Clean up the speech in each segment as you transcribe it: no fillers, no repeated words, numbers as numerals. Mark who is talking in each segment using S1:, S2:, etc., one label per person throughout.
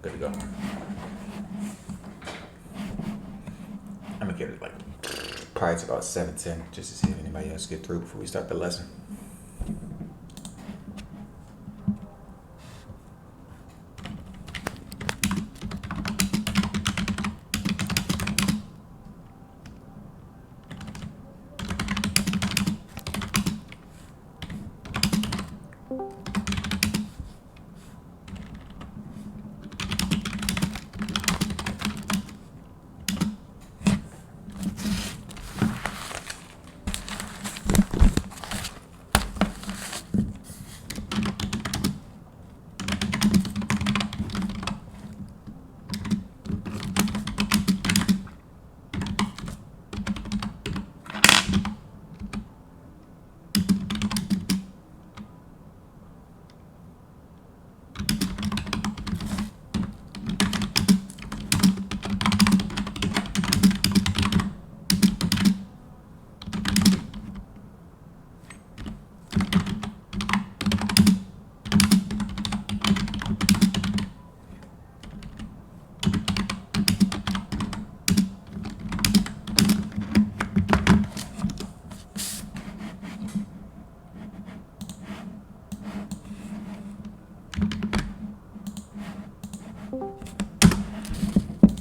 S1: Good to go. I'm gonna give it like probably it's about 7:10 just to see if anybody else get through before we start the lesson.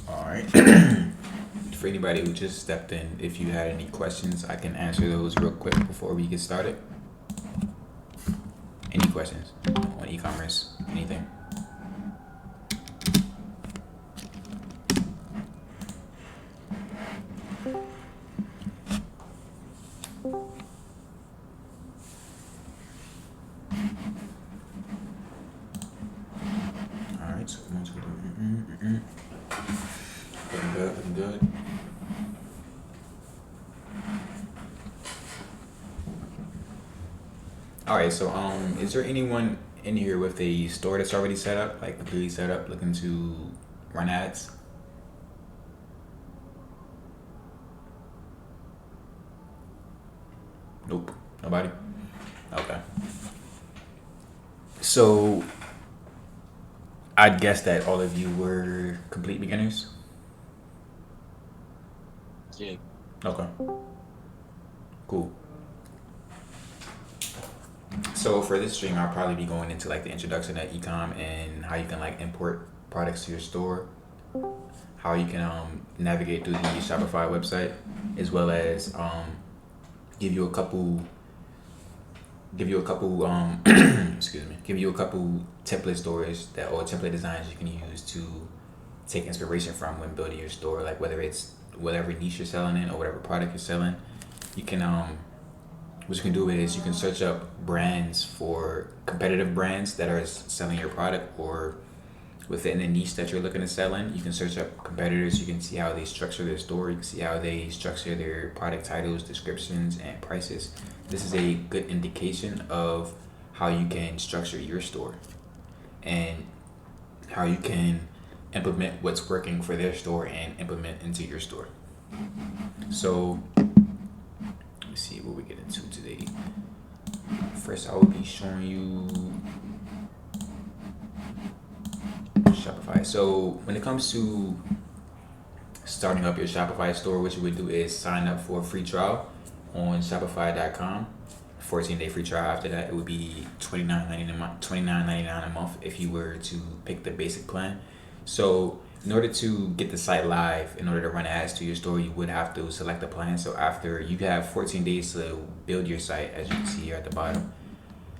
S1: All right. For anybody who just stepped in, if you had any questions, I can answer those real quick before we get started. Any questions on e-commerce, anything? All right, so once we do, looking good, looking good. All right, so is there anyone in here with a store that's already set up, like completely set up, looking to run ads? Nope, nobody. Okay. So I'd guess that all of you were complete beginners.
S2: Yeah.
S1: Okay, cool. So for this stream, I'll probably be going into like the introduction to ecom and how you can like import products to your store, how you can navigate through the Shopify website, as well as give you a couple excuse me, give you a couple template stores that or template designs you can use to take inspiration from when building your store, like whether it's whatever niche you're selling in or whatever product you're selling. You can what you can do is you can search up brands for competitive brands that are selling your product, or within the niche that you're looking to sell in, you can search up competitors. You can see how they structure their store. You can see how they structure their product titles, descriptions, and prices. This is a good indication of how you can structure your store and how you can implement what's working for their store and implement into your store. So let me see what we get into today. First, I will be showing you Shopify. So when it comes to starting up your Shopify store, what you would do is sign up for a free trial on Shopify.com. 14-day free trial. After that, it would be $29.99 a month if you were to pick the basic plan. So in order to get the site live, in order to run ads to your store, you would have to select a plan. So after you have 14 days to build your site, as you can see here at the bottom.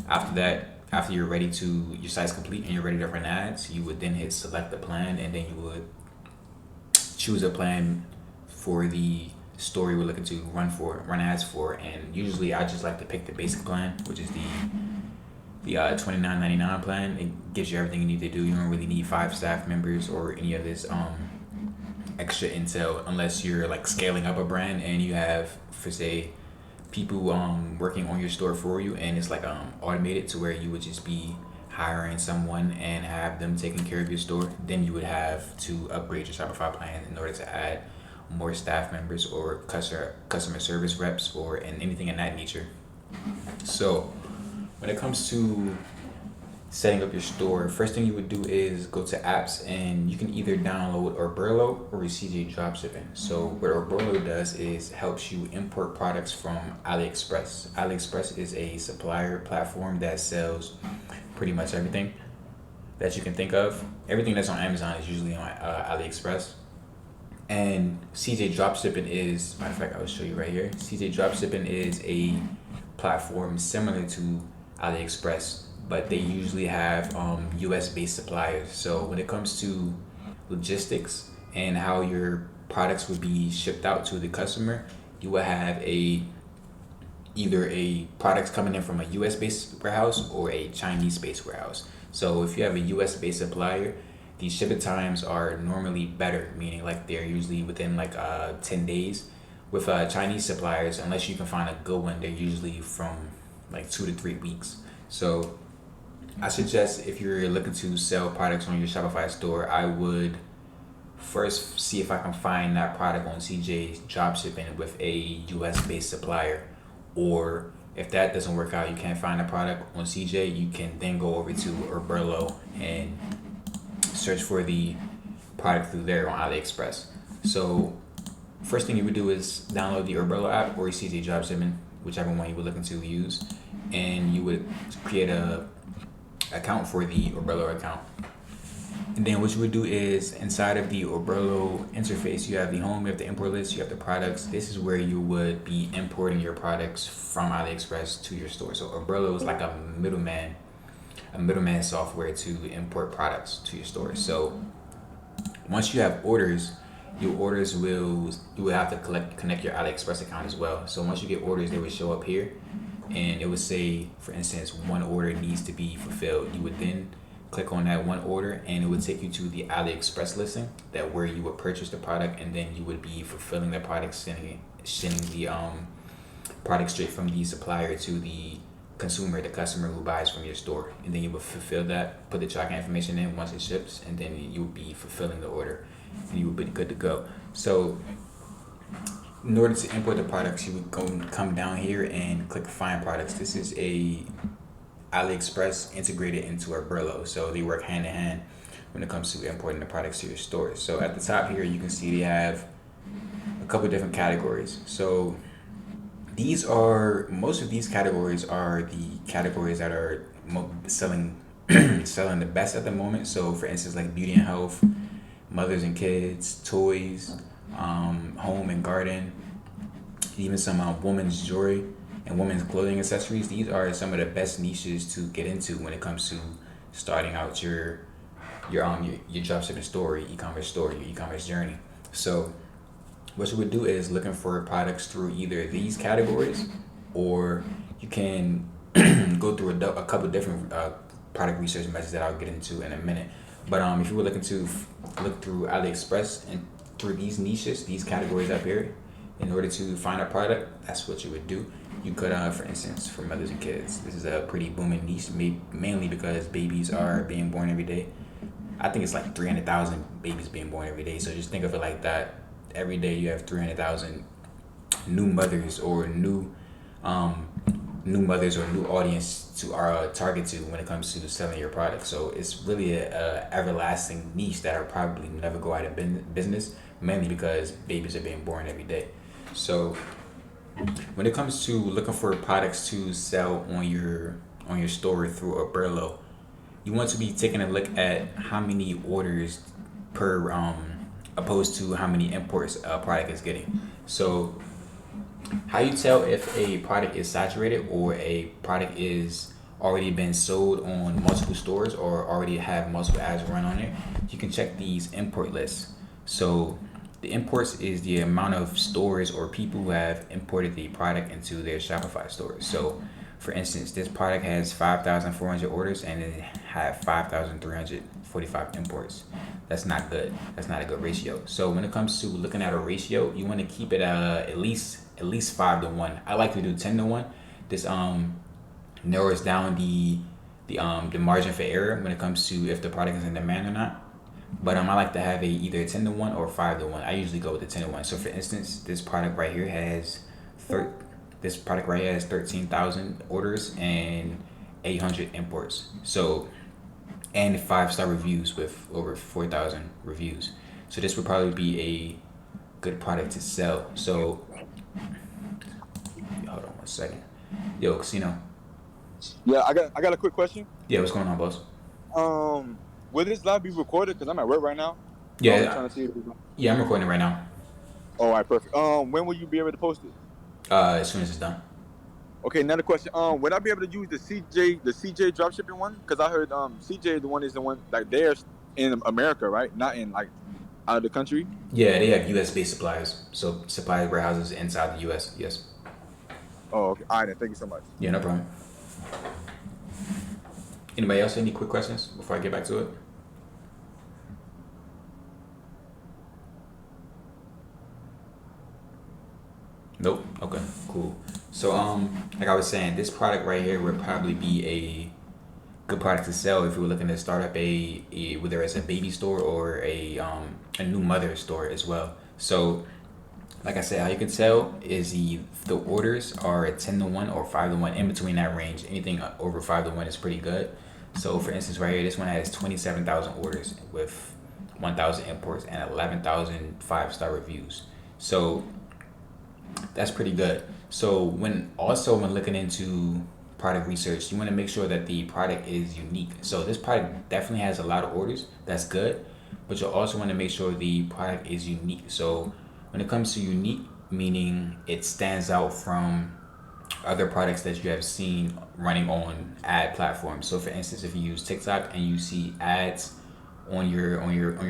S1: After that, after you're ready to, your site's complete and you're ready to run ads, you would then hit select the plan, and then you would choose a plan for the store you were looking to run ads for. And usually I just like to pick the basic plan, which is the $29.99 plan. It gives you everything you need to do. You don't really need 5 staff members or any of this extra intel unless you're like scaling up a brand and you have, for say, people working on your store for you, and it's like automated to where you would just be hiring someone and have them taking care of your store. Then you would have to upgrade your Shopify plan in order to add more staff members or customer service reps or and anything in that nature. So when it comes to setting up your store, first thing you would do is go to apps, and you can either download Orberlo or CJ Dropshipping. So what Orberlo does is helps you import products from AliExpress. AliExpress is a supplier platform that sells pretty much everything that you can think of. Everything that's on Amazon is usually on AliExpress. And CJ Dropshipping is, matter of fact, I'll show you right here. CJ Dropshipping is a platform similar to AliExpress, but they usually have US based suppliers. So when it comes to logistics and how your products would be shipped out to the customer, you will have either a products coming in from a US based warehouse or a Chinese based warehouse. So if you have a US based supplier, the shipping times are normally better, meaning like they're usually within like 10 days. With Chinese suppliers, unless you can find a good one, they're usually from like 2 to 3 weeks. So I suggest if you're looking to sell products on your Shopify store, I would first see if I can find that product on CJ Dropshipping with a US based supplier. Or if that doesn't work out, you can't find a product on CJ, you can then go over to Orberlo and search for the product through there on AliExpress. So first thing you would do is download the Orberlo app or CJ Dropshipping, whichever one you were looking to use, and you would create a account for the Orberlo account. And then what you would do is inside of the Orberlo interface, you have the home, you have the import list, you have the products. This is where you would be importing your products from AliExpress to your store. So Orberlo is like a middleman software to import products to your store. So once you have orders, you will have to connect your AliExpress account as well. So once you get orders, they would show up here, and it would say, for instance, one order needs to be fulfilled. You would then click on that one order, and it would take you to the AliExpress listing that where you would purchase the product, and then you would be fulfilling the product, sending the product straight from the supplier to the consumer, the customer who buys from your store. And then you would fulfill that, put the tracking information in once it ships, and then you would be fulfilling the order, and you would be good to go. So in order to import the products, you would come down here and click find products. This is a AliExpress integrated into Orberlo, so they work hand in hand when it comes to importing the products to your store. So at the top here, you can see they have a couple different categories. So most of these categories are the categories that are selling the best at the moment. So for instance, like beauty and health, mothers and kids, toys, home and garden, even some women's jewelry and women's clothing accessories. These are some of the best niches to get into when it comes to starting out your dropshipping store, your e-commerce store, your e-commerce journey. So what you would do is looking for products through either these categories, or you can go through a couple different product research methods that I'll get into in a minute. But if you were looking to look through AliExpress and through these niches, these categories up here, in order to find a product, that's what you would do. You could, for instance, for mothers and kids, this is a pretty booming niche, mainly because babies are being born every day. I think it's like 300,000 babies being born every day. So just think of it like that. Every day you have 300,000 new mothers or new audience to target to when it comes to selling your product. So it's really a everlasting niche that will probably never go out of business, mainly because babies are being born every day. So when it comes to looking for products to sell on your store through Orberlo, you want to be taking a look at how many orders per opposed to how many imports a product is getting. So how you tell if a product is saturated or a product is already been sold on multiple stores or already have multiple ads run on it, you can check these import lists. So the imports is the amount of stores or people who have imported the product into their Shopify stores. So for instance, this product has 5,400 orders and it had 5,345 imports. That's not good. That's not a good ratio. So when it comes to looking at a ratio, you want to keep it at least 5-1. I like to do 10-1. This narrows down the margin for error when it comes to if the product is in demand or not. But I like to have either 10-1 or 5-1. I usually go with the 10-1. So for instance, this product right here has 13,000 orders and 800 imports. So and 5-star reviews with over 4,000 reviews. So this would probably be a good product to sell. So hold on one second. Yo, Casino.
S2: Yeah, I got a quick question.
S1: Yeah, what's going on, boss?
S2: Will this live be recorded? Cause I'm at work right now, so I'm
S1: Yeah,
S2: trying to see.
S1: yeah, I'm recording it right now.
S2: All right, perfect. When will you be able to post it?
S1: As soon as it's done.
S2: Okay, another question. Would I be able to use the CJ dropshipping one? Cause I heard CJ is the one like they're in America, right? Not in like out of the country.
S1: Yeah, they have U.S. based supplies, so supply warehouses inside the U.S. Yes.
S2: Oh, okay. All right, then. Thank you so much.
S1: Yeah, no problem. Anybody else? Any quick questions before I get back to it? Nope. Okay. Cool. So like I was saying, this product right here would probably be a good product to sell if you were looking to start up a whether it's a baby store or a new mother store as well. So like I said, how you can tell is the orders are at 10 to 1 or 5 to 1, in between that range. Anything over 5 to 1 is pretty good. So for instance, right here, this one has 27,000 orders with 1,000 imports and 11,000 5-star reviews. So that's pretty good. So when looking into product research, you want to make sure that the product is unique. So this product definitely has a lot of orders. That's good, but you also want to make sure the product is unique. So when it comes to unique, meaning it stands out from other products that you have seen running on ad platforms. So for instance, if you use TikTok and you see ads on your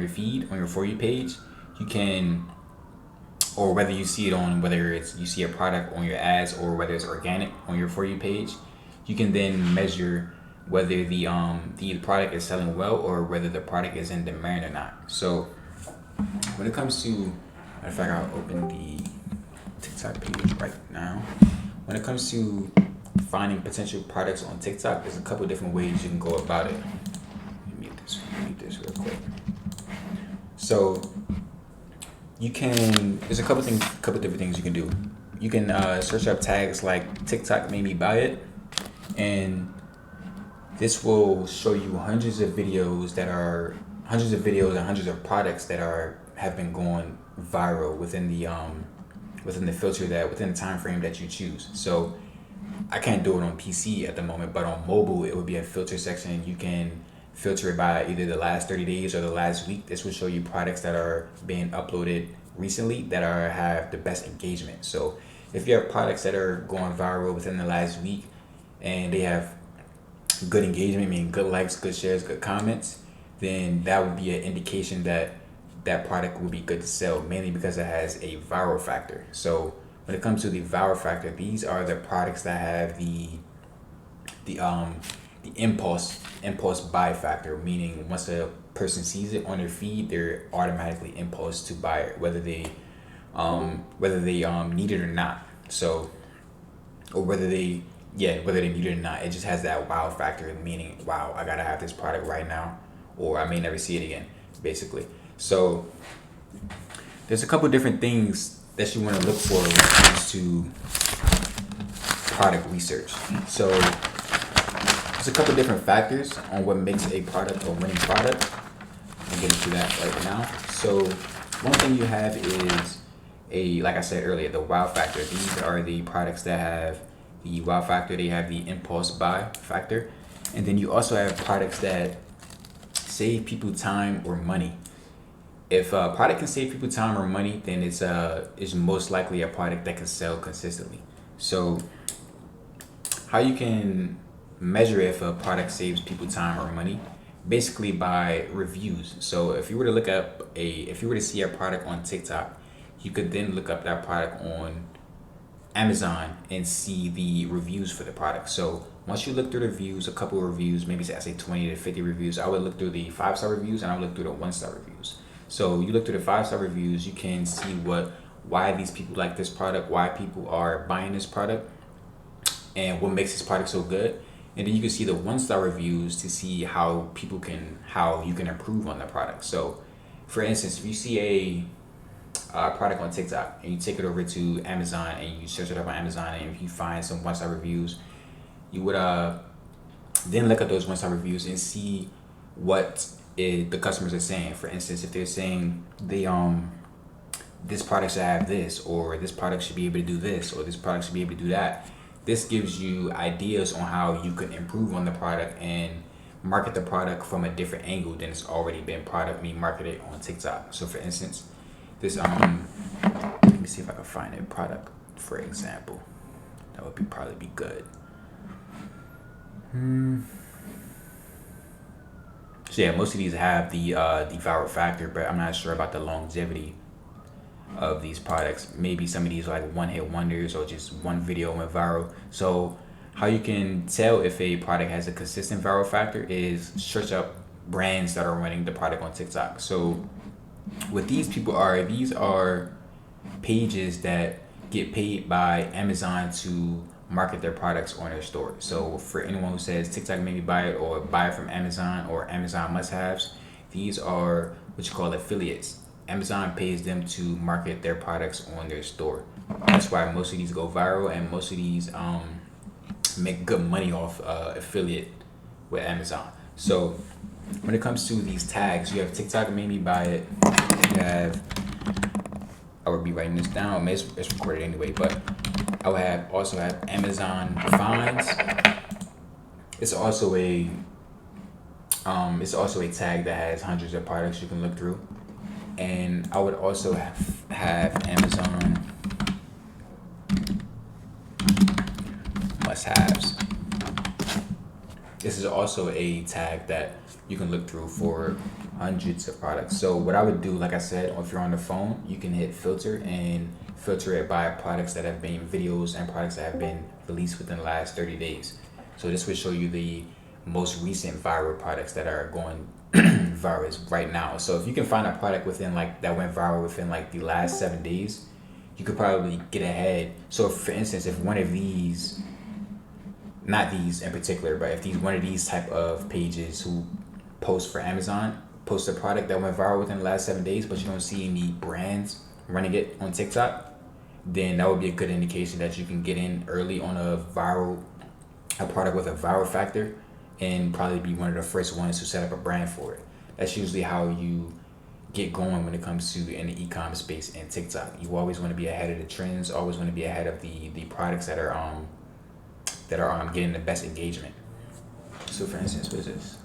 S1: feed on your For You page, you can, or whether you see it on, whether it's you see a product on your ads or whether it's organic on your For You page, you can then measure whether the product is selling well or whether the product is in demand or not. So when it comes to, matter of fact, I'll open the TikTok page right now. When it comes to finding potential products on TikTok, there's a couple different ways you can go about it. Let me mute this real quick. So you can, there's a couple different things you can do. You can search up tags like TikTok made me buy it, and this will show you hundreds of videos and hundreds of products that have been going viral within the filter within the time frame that you choose. So I can't do it on PC at the moment, but on mobile it would be a filter section. You can filter it by either the last 30 days or the last week. This will show you products that are being uploaded recently that have the best engagement. So if you have products that are going viral within the last week and they have good engagement, meaning good likes, good shares, good comments, then that would be an indication that that product will be good to sell, mainly because it has a viral factor. So when it comes to the viral factor, these are the products that have the impulse buy factor, meaning once a person sees it on their feed, they're automatically impulse to buy it, whether they need it or not. So, or whether they need it or not, it just has that wow factor, meaning wow, I gotta have this product right now, or I may never see it again, basically. So there's a couple different things that you want to look for when it comes to product research. So there's a couple different factors on what makes a product a winning product. I'll get into that right now. So one thing you have is like I said earlier, the wow factor. These are the products that have the wow factor. They have the impulse buy factor. And then you also have products that save people time or money. If a product can save people time or money, then it's most likely a product that can sell consistently. So how you can measure if a product saves people time or money, basically by reviews. So if you were to see a product on TikTok, you could then look up that product on Amazon and see the reviews for the product. So once you look through the reviews, a couple of reviews, maybe I say 20 to 50 reviews, I would look through the 5-star reviews and I would look through the 1-star reviews. So you look through the 5-star reviews, you can see why these people like this product, why people are buying this product, and what makes this product so good. And then you can see the 1-star reviews to see how you can improve on the product. So for instance, if you see a product on TikTok and you take it over to Amazon and you search it up on Amazon, and if you find some 1-star reviews, you would then look at those 1-star reviews and see the customers are saying. For instance, if they're saying this product should have this, or this product should be able to do this, or this product should be able to do that, this gives you ideas on how you can improve on the product and market the product from a different angle than it's already been marketed on TikTok. So for instance, this let me see if I can find a product, for example. That would probably be good. So yeah, most of these have the viral factor, but I'm not sure about the longevity of these products. Maybe some of these are like one-hit wonders, or just one video went viral. So how you can tell if a product has a consistent viral factor is search up brands that are running the product on TikTok. So what these people are, these are pages that get paid by Amazon to market their products on their store. So for anyone who says TikTok made me buy it, or buy it from Amazon, or Amazon must-haves, these are what you call affiliates. Amazon pays them to market their products on their store. That's why most of these go viral, and most of these make good money off affiliate with Amazon. So when it comes to these tags, you have TikTok made me buy it. You have, I would be writing this down. It's recorded anyway, but I would also have Amazon finds. It's also a tag that has hundreds of products you can look through. And I would also have Amazon must-haves. This is also a tag that you can look through for hundreds of products. So what I would do, like I said, if you're on the phone, you can hit filter and filter it by products that have been videos and products that have been released within the last 30 days. So this would show you the most recent viral products that are going viral right now. So if you can find a product within that went viral within the last 7 days, you could probably get ahead. So for instance, if one of these, not these in particular, but if one of these type of pages who post for Amazon post a product that went viral within the last 7 days, but you don't see any brands running it on TikTok, then that would be a good indication that you can get in early on a product with a viral factor, and probably be one of the first ones to set up a brand for it. That's usually how you get going when it comes to in the ecom space and TikTok. You always want to be ahead of the trends, always want to be ahead of the products that are getting the best engagement. So for instance, what is this?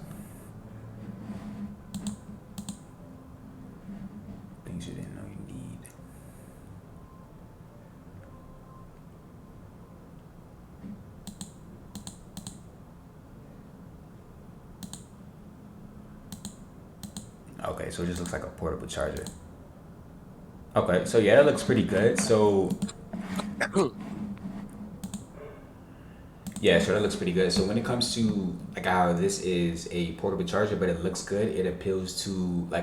S1: Things you didn't know you need. Okay, so it just looks like a portable charger. Okay, so yeah, that looks pretty good. So yeah, so that looks pretty good. So when it comes to how this is a portable charger, but it looks good, it appeals to my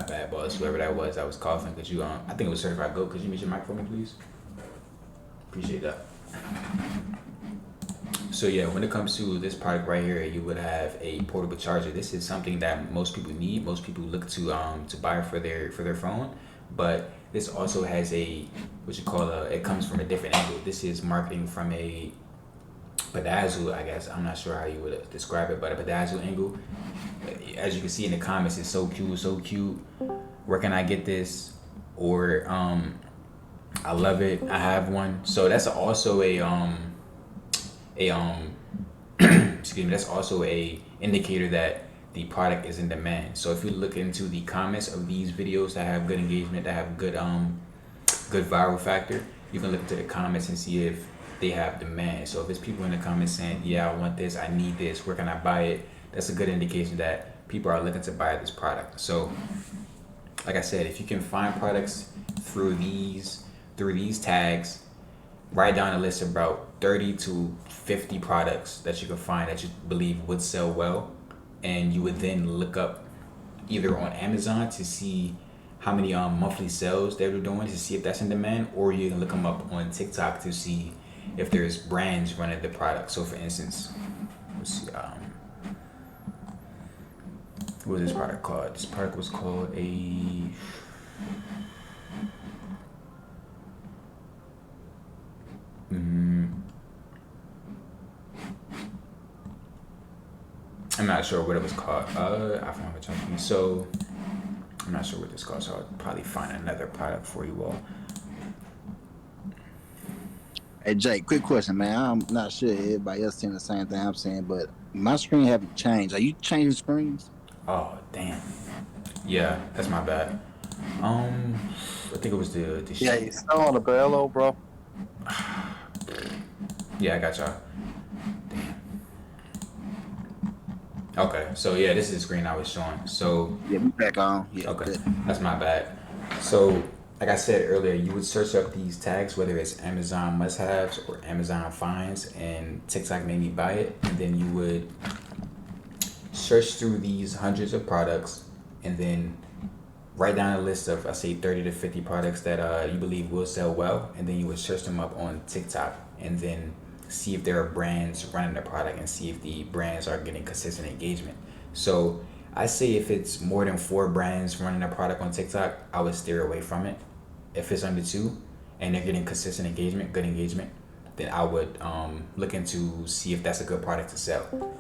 S1: bad, boss, whoever that was coughing. Could you I think it was Certified Goat. Could you mute your mic for me, please? Appreciate that. So yeah, when it comes to this product right here, you would have a portable charger. This is something that most people need. Most people look to buy for their phone, but this also has it comes from a different angle. This is marketing from a bedazzle, I guess. I'm not sure how you would describe it, but a bedazzle angle. As you can see in the comments, it's so cute. Where can I get this? Or I love it. I have one. So that's also excuse me, that's also a indicator that the product is in demand. So if you look into the comments of these videos that have good engagement, that have good viral factor, you can look into the comments and see if they have demand. So if it's people in the comments saying, yeah, I want this, I need this, where can I buy it? That's a good indication that people are looking to buy this product. So like I said, if you can find products through these tags, write down a list of about 30 to 50 products that you can find that you believe would sell well, and you would then look up either on Amazon to see how many monthly sales they were doing, to see if that's in demand, or you can look them up on TikTok to see if there's brands running the product. So for instance, let's see, what was this product called? This product was called I'm not sure what it was called. I found what y'all. So I'm not sure what this called. So I'll probably find another product for you all.
S3: Hey Jake, quick question, man. I'm not sure everybody else saying the same thing I'm saying, but my screen haven't changed. Are you changing screens?
S1: Oh damn. Yeah, that's my bad. Um, I think it was the
S4: Yeah,
S1: sheet.
S4: you still on the bellow, bro.
S1: Yeah, I got y'all. Okay, so yeah, this is the screen I was showing. So
S3: Yeah, we back on. Yeah,
S1: okay,
S3: good.
S1: that's my bad. So like I said earlier, you would search up these tags, whether it's Amazon must-haves or Amazon finds, and TikTok made me buy it, and then you would search through these hundreds of products, and then write down a list of, I say, 30 to 50 products that you believe will sell well, and then you would search them up on TikTok, and then see if there are brands running the product and see if the brands are getting consistent engagement. So I say if it's more than 4 brands running a product on TikTok, I would steer away from it. If it's under 2 and they're getting consistent engagement, good engagement, then I would look into see if that's a good product to sell.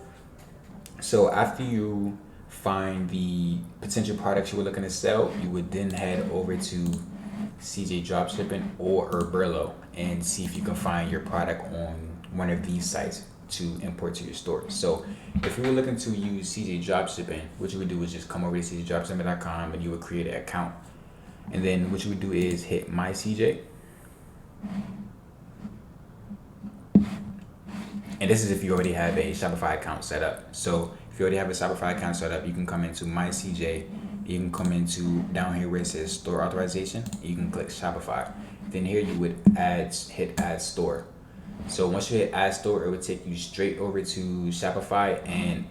S1: So after you find the potential products you were looking to sell, you would then head over to CJ Dropshipping or Herberlo and see if you can find your product on one of these sites to import to your store. So if you were looking to use CJ Dropshipping, what you would do is just come over to cjdropshipping.com and you would create an account. And then what you would do is hit My CJ. And this is if you already have a Shopify account set up. So if you already have a Shopify account set up, you can come into My CJ. You can come into down here where it says store authorization. You can click Shopify. Then here you would hit add store. So once you hit add store, it would take you straight over to Shopify and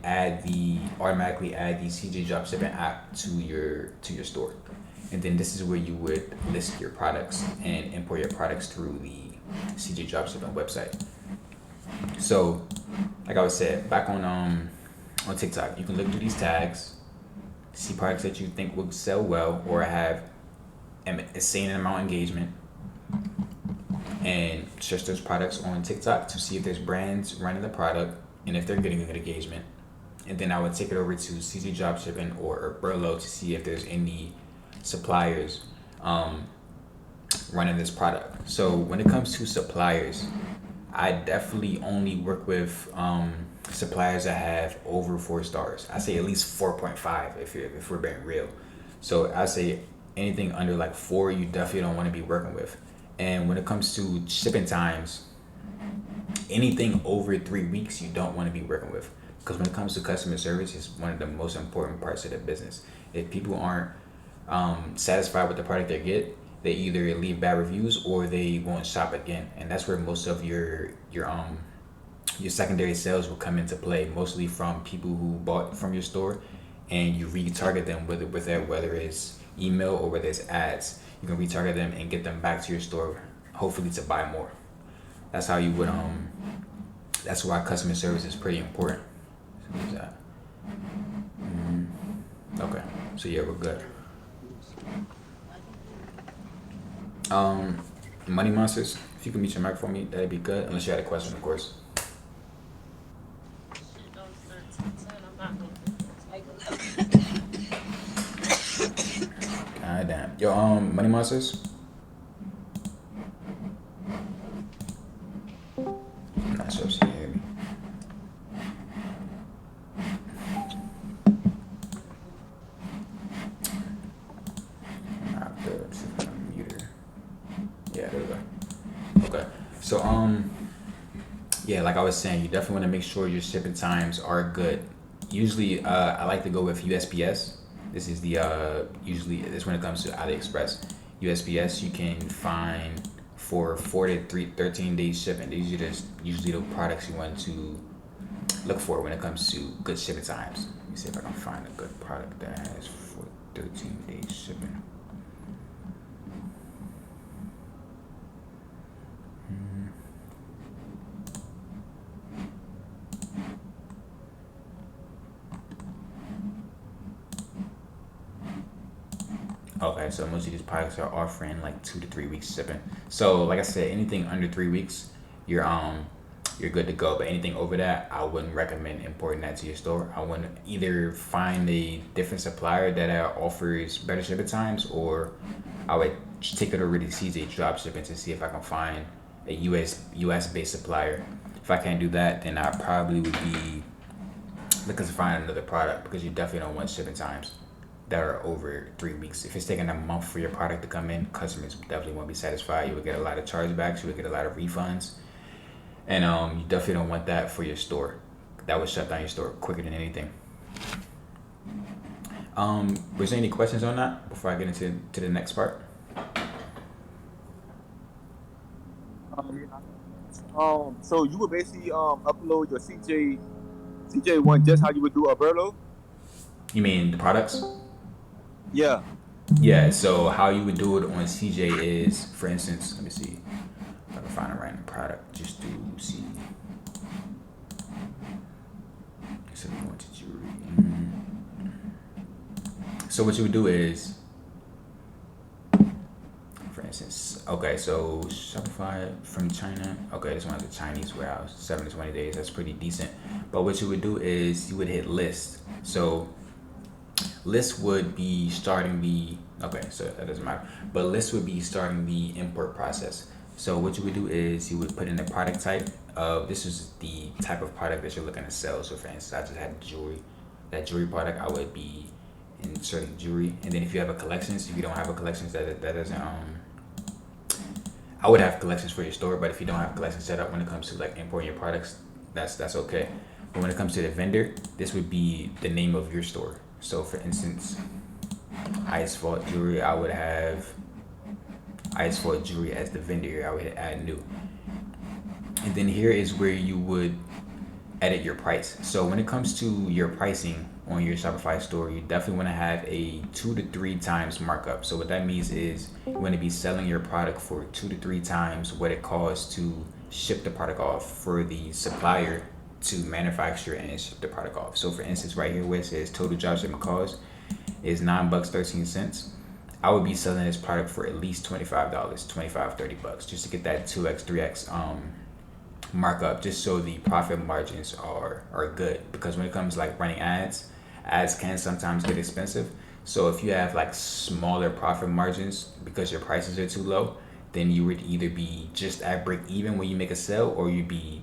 S1: automatically add the CJ Dropshipping app to your store. And then this is where you would list your products and import your products through the CJ Dropshipping website. So, like I was said, back on TikTok, you can look through these tags, see products that you think will sell well or have an insane amount of engagement, and search those products on TikTok to see if there's brands running the product and if they're getting good engagement. And then I would take it over to CZ Dropshipping or Burlo to see if there's any suppliers running this product. So when it comes to suppliers, I definitely only work with suppliers that have over 4 stars. I say at least 4.5 if we're being real. So I say anything under like 4, you definitely don't want to be working with. And when it comes to shipping times, anything over 3 weeks, you don't want to be working with. Because when it comes to customer service, it's one of the most important parts of the business. If people aren't satisfied with the product they get, they either leave bad reviews or they won't shop again, and that's where most of your secondary sales will come into play. Mostly from people who bought from your store, and you retarget them whether it's email or whether it's ads. You can retarget them and get them back to your store, hopefully to buy more. That's how you would That's why customer service is pretty important. So who's that? Okay, so yeah, we're good. Money Monsters, if you can mute your mic for me, that'd be good. Unless you had a question, of course. God damn. Yo, Money Monsters. I'm not sure if she can hear me. Yeah, there we go. Okay. So yeah, like I was saying, you definitely want to make sure your shipping times are good. Usually I like to go with USPS. This is the usually this when it comes to AliExpress. USPS you can find for 13 days shipping. These are usually the products you want to look for when it comes to good shipping times. Let me see if I can find a good product that has for 13 days shipping. Okay, so most of these products are offering like 2 to 3 weeks shipping. So like I said, anything under 3 weeks, you're you're good to go. But anything over that, I wouldn't recommend importing that to your store. I want to either find a different supplier that offers better shipping times, or I would take it over to CJ Dropshipping to see if I can find a US based supplier. If I can't do that, then I probably would be looking to find another product, because you definitely don't want shipping times that are over 3 weeks. If it's taking a month for your product to come in, customers definitely won't be satisfied. You will get a lot of chargebacks, you will get a lot of refunds, and you definitely don't want that for your store. That would shut down your store quicker than anything. Was there any questions on that before I get into the next part?
S2: So you would basically upload your CJ one just how you would do a Burlo?
S1: You mean the products?
S2: Yeah.
S1: Yeah, so how you would do it on CJ is, for instance, let me see if I can find a random product just to see. So we go into jewelry. So what you would do is, for instance, okay, so Shopify from China. Okay, this one's a Chinese warehouse, 7 to 20 days. That's pretty decent. But what you would do is you would hit list. So list would be starting the, okay, so that doesn't matter. But list would be starting the import process. So what you would do is you would put in the product type of, this is the type of product that you're looking to sell. So for instance, I just had jewelry. That jewelry product, I would be inserting jewelry. And then if you have a collections, if you don't have a collections, that doesn't, I would have collections for your store, but if you don't have collections set up when it comes to like importing your products, that's okay. But when it comes to the vendor, this would be the name of your store. So for instance, Ice Vault Jewelry, I would have Ice Vault Jewelry as the vendor here. I would hit add new. And then here is where you would edit your price. So when it comes to your pricing on your Shopify store, you definitely want to have a 2 to 3 times markup. So what that means is you want to be selling your product for 2 to 3 times what it costs to ship the product off for the supplier to manufacture and ship the product off. So for instance, right here where it says total drop shipping cost is $9.13. I would be selling this product for at least $25, $25-$30, just to get that 2x, 3x markup, just so the profit margins are good. Because when it comes to like running ads can sometimes get expensive. So if you have like smaller profit margins because your prices are too low, then you would either be just at break even when you make a sale, or you'd be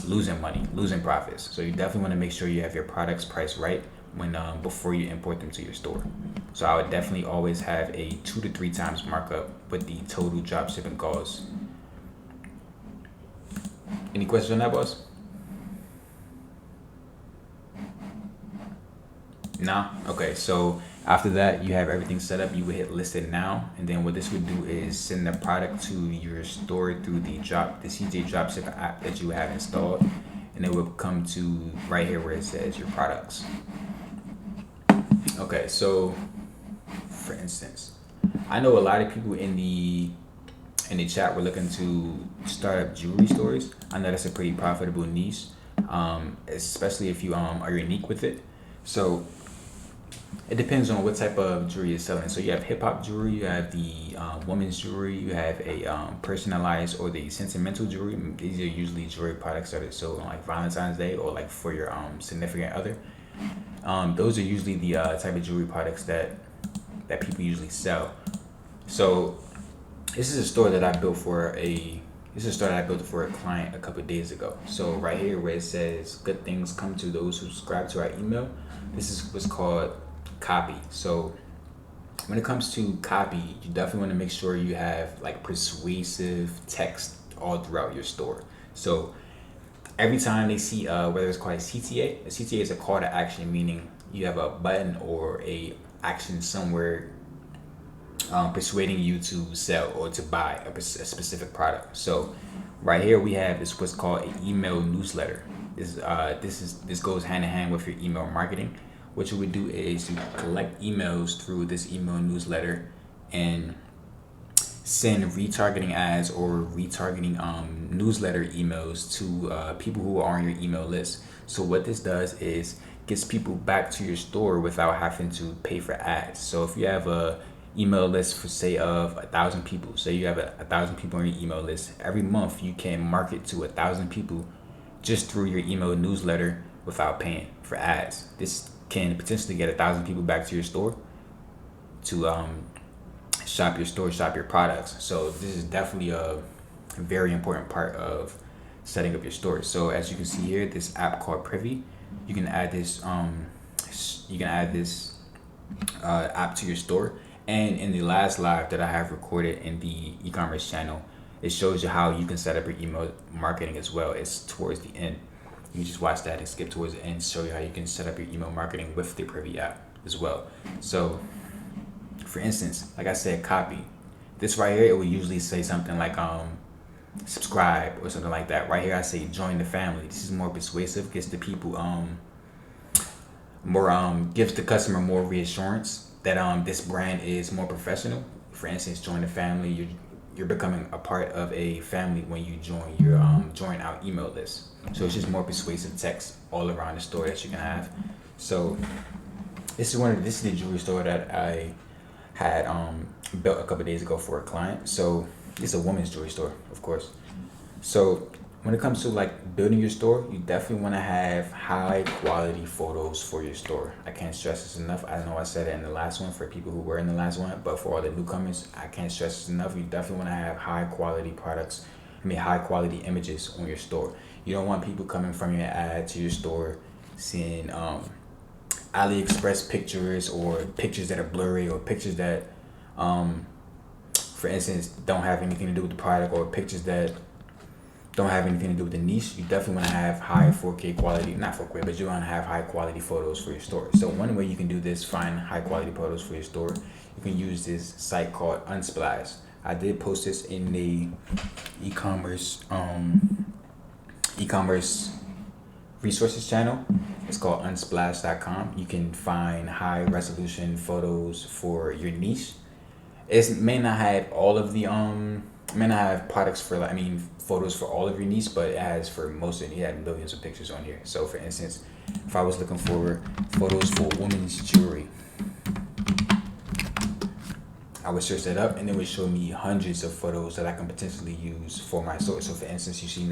S1: losing money, losing profits. So you definitely want to make sure you have your products priced right when before you import them to your store. So I would definitely always have a 2 to 3 times markup with the total drop shipping costs. Any questions on that, boss? Nah? Okay, so after that, you have everything set up. You would hit listed now, and then what this would do is send the product to your store through the CJ Dropship app that you have installed, and it will come to right here where it says your products. Okay, so for instance, I know a lot of people in the chat were looking to start up jewelry stores. I know that's a pretty profitable niche, especially if you are unique with it. So it depends on what type of jewelry you're selling. So you have hip hop jewelry, you have the women's jewelry, you have a personalized or the sentimental jewelry. These are usually jewelry products that are sold on like Valentine's Day or like for your significant other. Those are usually the type of jewelry products that people usually sell. So this is a store that I built for a client a couple of days ago. So right here where it says good things come to those who subscribe to our email, this is what's called copy. So when it comes to copy, you definitely want to make sure you have like persuasive text all throughout your store. So every time they see whether it's called a CTA is a call to action, meaning you have a button or a action somewhere persuading you to sell or to buy a specific product. So right here we have this what's called an email newsletter. This goes hand in hand with your email marketing. What you would do is you collect emails through this email newsletter and send retargeting ads or retargeting newsletter emails to people who are on your email list. So what this does is gets people back to your store without having to pay for ads. So if you have a email list for say of 1,000 people. Say you have 1,000 people on your email list. Every month you can market to 1,000 people just through your email newsletter without paying for ads. This can potentially get 1,000 people back to your store to shop your store, shop your products. So this is definitely a very important part of setting up your store. So as you can see here, this app called Privy, you can add this app to your store. And in the last live that I have recorded in the e-commerce channel, it shows you how you can set up your email marketing as well. It's towards the end. You just watch that and skip towards the end, show you how you can set up your email marketing with the Privy app as well. So for instance, like I said, copy. This right here, it will usually say something like subscribe or something like that. Right here I say join the family. This is more persuasive, gets the people gives the customer more reassurance that this brand is more professional. For instance, join the family. You're becoming a part of a family when you join your join our email list. So it's just more persuasive text all around the store that you can have. So this is the jewelry store that I had built a couple days ago for a client. So it's a woman's jewelry store, of course. So when it comes to like building your store, you definitely want to have high quality photos for your store. I can't stress this enough. I know I said it in the last one for people who were in the last one, but for all the newcomers, I can't stress this enough. You definitely want to have high quality high quality images on your store. You don't want people coming from your ad to your store seeing AliExpress pictures or pictures that are blurry or pictures that for instance don't have anything to do with the product, or pictures that don't have anything to do with the niche. You definitely want to have high 4K quality, not 4K, but you want to have high quality photos for your store. So one way you can do this, find high quality photos for your store, you can use this site called Unsplash. I did post this in the e-commerce resources channel. It's called unsplash.com. You can find high resolution photos for your niche. It may not have all of the may not have products for photos for all of your niche, but it has for most of it. It had millions of pictures on here. So for instance, if I was looking for photos for women's jewelry, I would search that up and it would show me hundreds of photos that I can potentially use for my store. So for instance, you see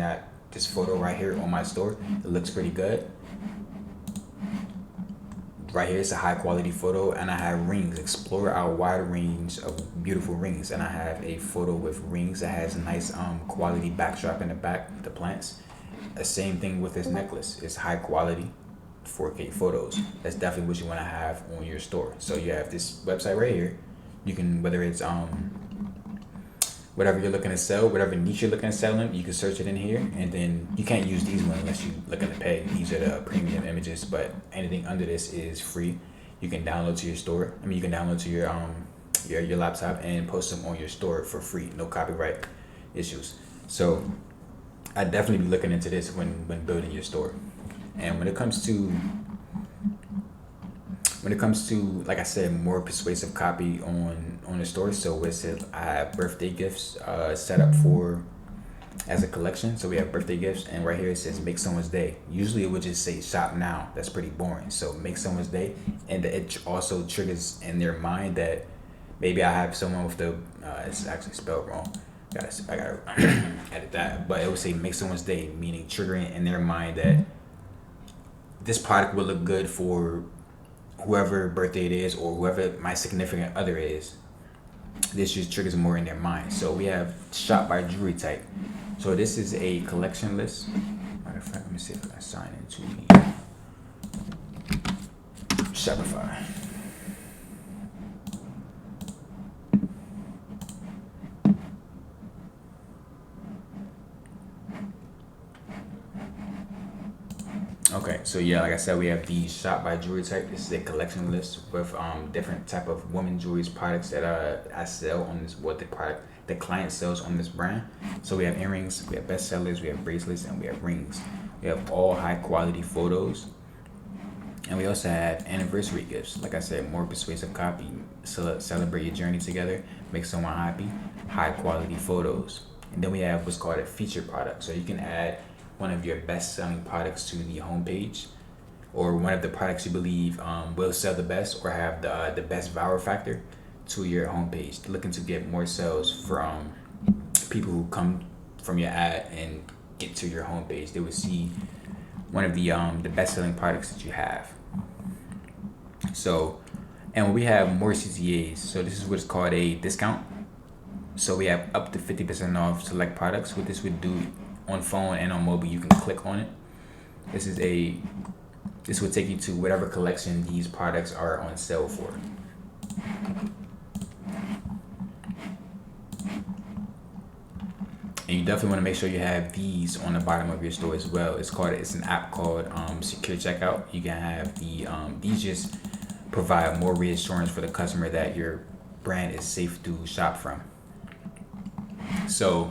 S1: this photo right here on my store, it looks pretty good. Right here, it's a high quality photo, and I have rings. Explore our wide range of beautiful rings, and I have a photo with rings that has a nice quality backdrop in the back with the plants. The same thing with this necklace. It's high quality 4K photos. That's definitely what you want to have on your store. So you have this website right here. You can, whether it's whatever you're looking to sell, whatever niche you're looking to sell in, you can search it in here. And then you can't use these ones unless you're looking to pay. These are the premium images, but anything under this is free. You can download to your store. You can download to your laptop and post them on your store for free. No copyright issues. So I definitely be looking into this when building your store. And when it comes to like I said, more persuasive copy on the store. So it says I have birthday gifts set up for as a collection. So we have birthday gifts, and right here it says make someone's day. Usually it would just say shop now. That's pretty boring. So make someone's day, and it also triggers in their mind that maybe I have someone with the it's actually spelled wrong. I gotta edit that. But it would say make someone's day, meaning triggering in their mind that this product will look good for whoever birthday it is or whoever my significant other is. This just triggers more in their mind. So we have shop by jewelry type. So this is a collection list. Matter of fact, let me see if I sign into Shopify. Okay, so yeah, like I said, we have the shop by jewelry type. This is a collection list with different type of women jewelry products that I sell on this, what the client sells on this brand. So we have earrings, we have bestsellers, we have bracelets, and we have rings. We have all high quality photos, and we also have anniversary gifts. Like I said, more persuasive copy, celebrate your journey together, make someone happy, high quality photos. And then we have what's called a featured product. So you can add one of your best-selling products to the homepage, or one of the products you believe will sell the best or have the best viral factor to your homepage, looking to get more sales from people who come from your ad and get to your homepage. They would see one of the best-selling products that you have. So, and we have more CTAs. So this is what's called a discount. So we have up to 50% off select products. What this would do on phone and on mobile, you can click on it. This would take you to whatever collection these products are on sale for. And you definitely want to make sure you have these on the bottom of your store as well. It's an app called Secure Checkout. You can have these just provide more reassurance for the customer that your brand is safe to shop from. So,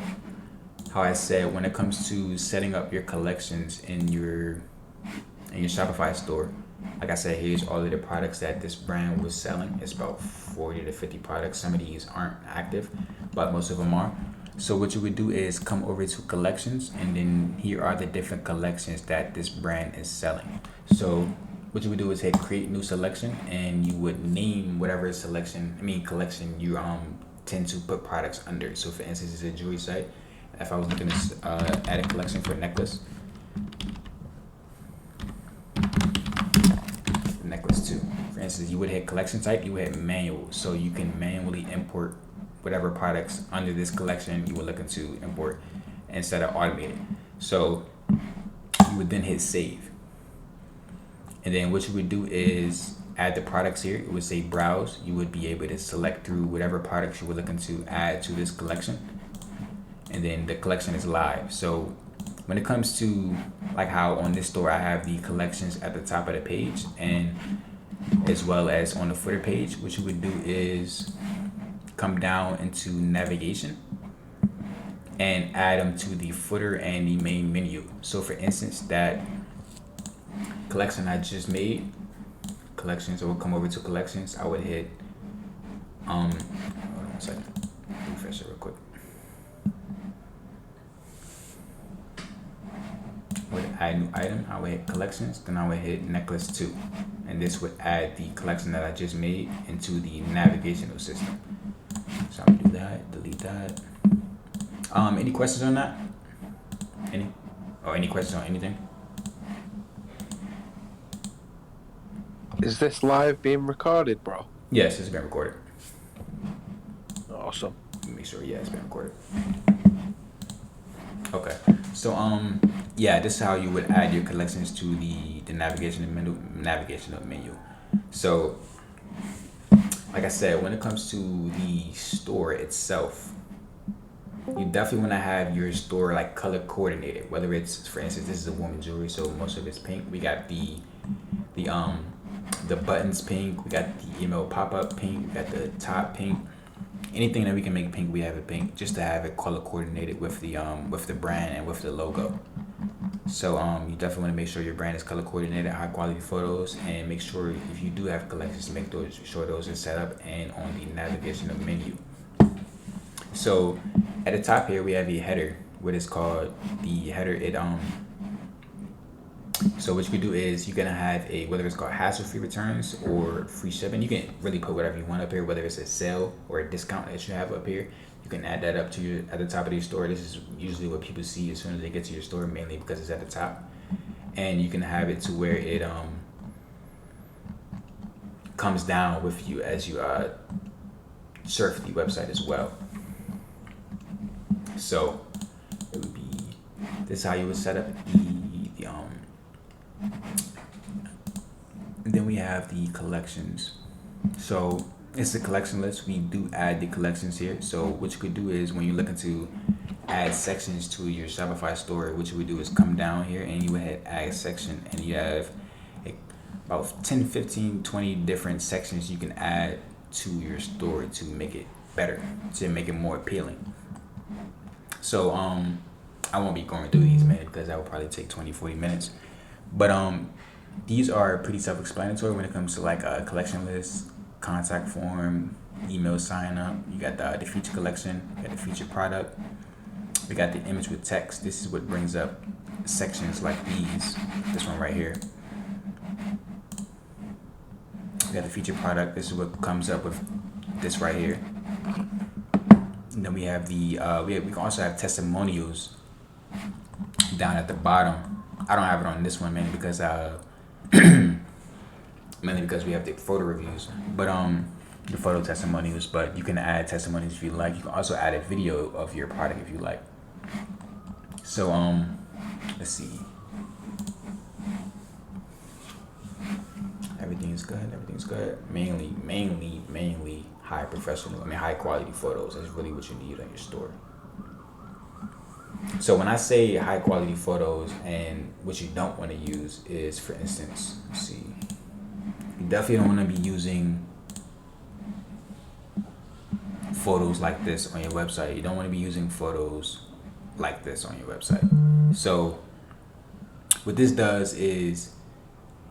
S1: how I said, when it comes to setting up your collections in your Shopify store, like I said, here's all of the products that this brand was selling. It's about 40 to 50 products. Some of these aren't active, but most of them are. So what you would do is come over to collections, and then here are the different collections that this brand is selling. So what you would do is hit create new selection, and you would name whatever collection you tend to put products under. So for instance, it's a jewelry site. If I was looking to add a collection for necklace 2, for instance, you would hit collection type, you would hit manual, so you can manually import whatever products under this collection you were looking to import instead of automated. So you would then hit save, and then what you would do is add the products here. It would say browse. You would be able to select through whatever products you were looking to add to this collection, and then the collection is live. So when it comes to like how on this store I have the collections at the top of the page and as well as on the footer page, what you would do is come down into navigation and add them to the footer and the main menu. So for instance, that collection I just made, collections, or we'll come over to collections, I would hit hold on 1 second, refresh it real quick. Would add new item, I would hit collections, then I would hit necklace 2, and this would add the collection that I just made into the navigational system. So I'm gonna do that, delete that. Any questions on that? Any questions on anything?
S4: Is this live being recorded, bro?
S1: Yes, it's been recorded.
S4: Awesome.
S1: Make sure, yeah, it's been recorded. Okay, so yeah, this is how you would add your collections to the navigational menu. So, like I said, when it comes to the store itself, you definitely want to have your store like color coordinated. Whether it's, for instance, this is a woman jewelry, so most of it's pink. We got the buttons pink. We got the email pop-up pink. We got the top pink. Anything that we can make pink, we have it pink, just to have it color coordinated with the brand and with the logo. So you definitely want to make sure your brand is color coordinated, high quality photos, and make sure if you do have collections, make sure those are set up and on the navigational menu. So at the top here we have a header, what is called the header. So what you can do is you're gonna have whether it's called hassle-free returns or free shipping. You can really put whatever you want up here, whether it's a sale or a discount that you have up here. You can add that up to at the top of your store. This is usually what people see as soon as they get to your store, mainly because it's at the top. And you can have it to where it comes down with you as you surf the website as well. So it would be, this is how you would set up and then we have the collections. So it's the collection list. We do add the collections here. So what you could do is when you're looking to add sections to your Shopify store, what you would do is come down here and you would hit add section, and you have about 10, 15, 20 different sections you can add to your store to make it better, to make it more appealing. So I won't be going through these, man, because that will probably take 20, 40 minutes. But these are pretty self-explanatory when it comes to like a collection list, contact form, email sign up. You got the feature collection, you got the feature product. We got the image with text. This is what brings up sections like these. This one right here. We got the feature product. This is what comes up with this right here. And then we have we can also have testimonials down at the bottom. I don't have it on this one mainly because we have the photo reviews, but the photo testimonials. But you can add testimonials if you like. You can also add a video of your product if you like. So let's see. Everything's good. Everything's good. Mainly high quality photos. That's really what you need on your store. So when I say high quality photos, and what you don't want to use is, for instance, let's see, you definitely don't want to be using photos like this on your website. You don't want to be using photos like this on your website. So what this does is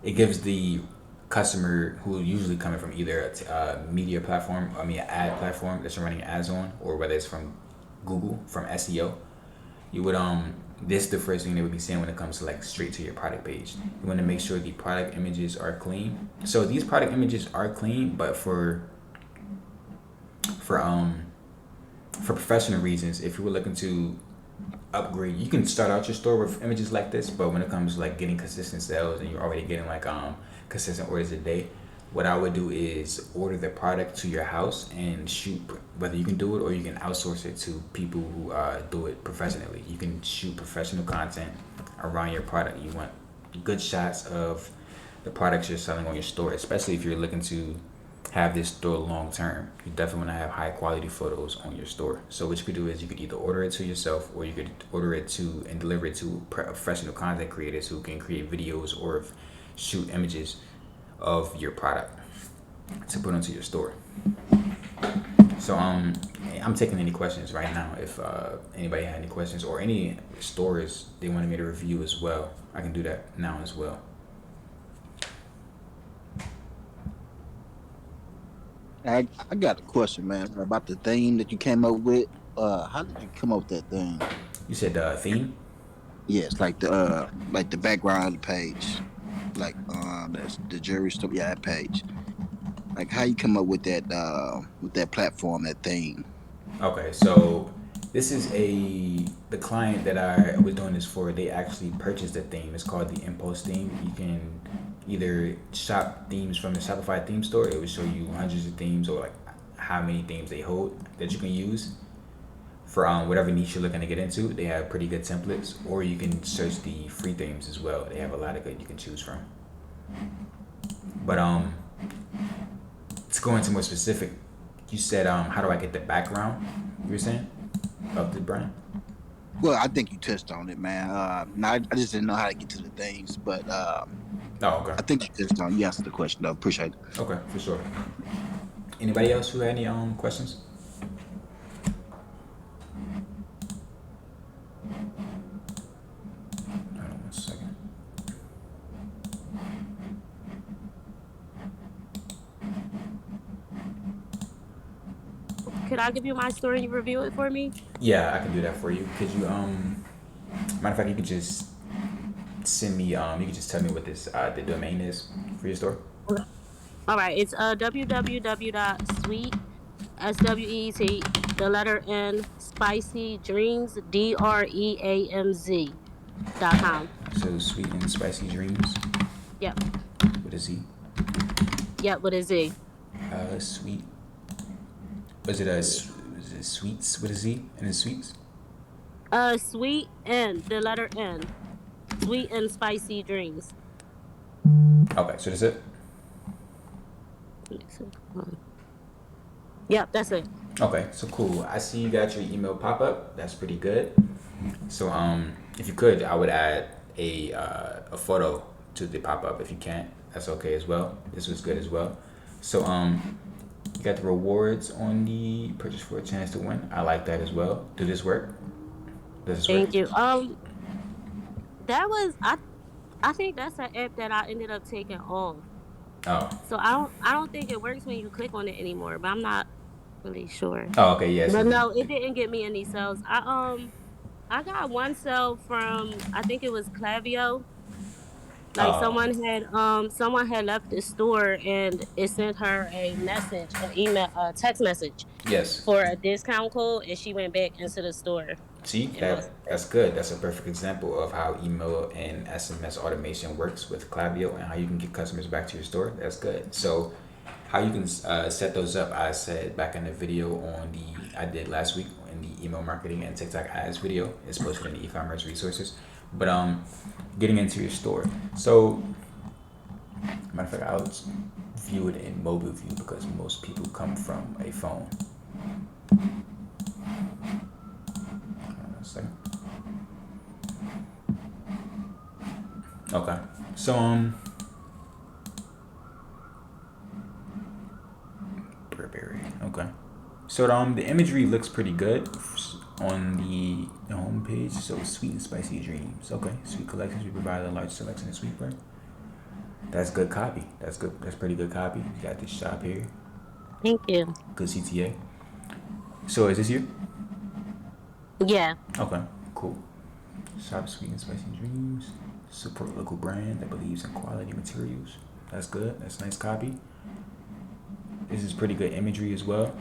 S1: it gives the customer, who usually coming from either a media platform, an ad platform that you're running ads on, or whether it's from Google, from SEO, you would this is the first thing they would be saying when it comes to like straight to your product page. You want to make sure the product images are clean. So these product images are clean, but for professional reasons, if you were looking to upgrade, you can start out your store with images like this, but when it comes to like getting consistent sales and you're already getting like consistent orders a day, what I would do is order the product to your house and shoot, whether you can do it or you can outsource it to people who do it professionally. You can shoot professional content around your product. You want good shots of the products you're selling on your store, especially if you're looking to have this store long term. You definitely want to have high quality photos on your store. So what you could do is you could either order it to yourself, or you could order it to and deliver it to professional content creators who can create videos or shoot images of your product to put onto your store. So I'm taking any questions right now. If anybody had any questions or any stores they wanted me to review as well, I can do that now as well.
S3: I got a question, man, about the theme that you came up with. How did you come up with that thing?
S1: You said theme?
S3: Yes, like the background of the page, like that's the jury stuff. Yeah, that page. Like how you come up with that platform, that theme.
S1: Okay, so this is the client that I was doing this for. They actually purchased a theme. It's called the Impulse theme. You can either shop themes from the Shopify theme store. It will show you hundreds of themes, or like how many themes they hold that you can use for whatever niche you're looking to get into. They have pretty good templates, or you can search the free themes as well. They have a lot of good you can choose from. But to go into more specific, you said how do I get the background? You were saying of the brand?
S3: Well, I think you touched on it, man. No, I just didn't know how to get to the things, but
S1: Oh, okay.
S3: I think you touched on. You answered the question, though. Appreciate it.
S1: Okay, for sure. Anybody else who had any questions? Hold on one second.
S5: Could I give you my story and you review it for me?
S1: Yeah, I can do that for you. Could you matter of fact, you could just send me you could just tell me what this the domain is for your store.
S5: All right, it's www.sweet SWEET the letter N spicy dreams DREAMZ.com.
S1: So sweet and spicy dreams
S5: Yep,
S1: with a Z.
S5: yep, with a Z.
S1: Sweet. Was it sweets with a Z and then sweets?
S5: Sweet N, the letter N, sweet and spicy dreams.
S1: Okay, so that's it.
S5: Yep, that's it.
S1: Okay, so cool. I see you got your email pop up. That's pretty good. So if you could, I would add a photo to the pop up. If you can't, that's okay as well. This was good as well. So you got the rewards on the purchase for a chance to win. I like that as well. Does this work?
S5: Thank you. That was I think that's an app that I ended up taking off.
S1: Oh.
S5: So I don't think it works when you click on it anymore, but I'm not really sure.
S1: Oh, okay, yes.
S5: But no, it didn't get me any sales. I got one sale from, I think it was Clavio. Like someone had left the store and it sent her a message, an email, a text message
S1: Yes.
S5: for a discount code, and she went back into the store
S1: See,
S5: and messed it.
S1: that's good. That's a perfect example of how email and SMS automation works with Klaviyo and how you can get customers back to your store. That's good. So, how you can set those up, I said back in the video I did last week in the email marketing and TikTok ads video. It's posted in the e-commerce resources. But getting into your store. So, matter of fact, I'll view it in mobile view because most people come from a phone. Hold on a second. Okay. So Burberry. Okay. So the imagery looks pretty good on the home page. So sweet and spicy dreams. Okay. Sweet collections. We provide a large selection of sweetbread. That's good copy. That's good. That's pretty good copy. You got this shop here.
S5: Thank you.
S1: Good CTA. So is this you?
S5: Yeah.
S1: Okay. Cool. Shop sweet and spicy dreams. Support local brand that believes in quality materials. That's good. That's nice copy. This is pretty good imagery as well.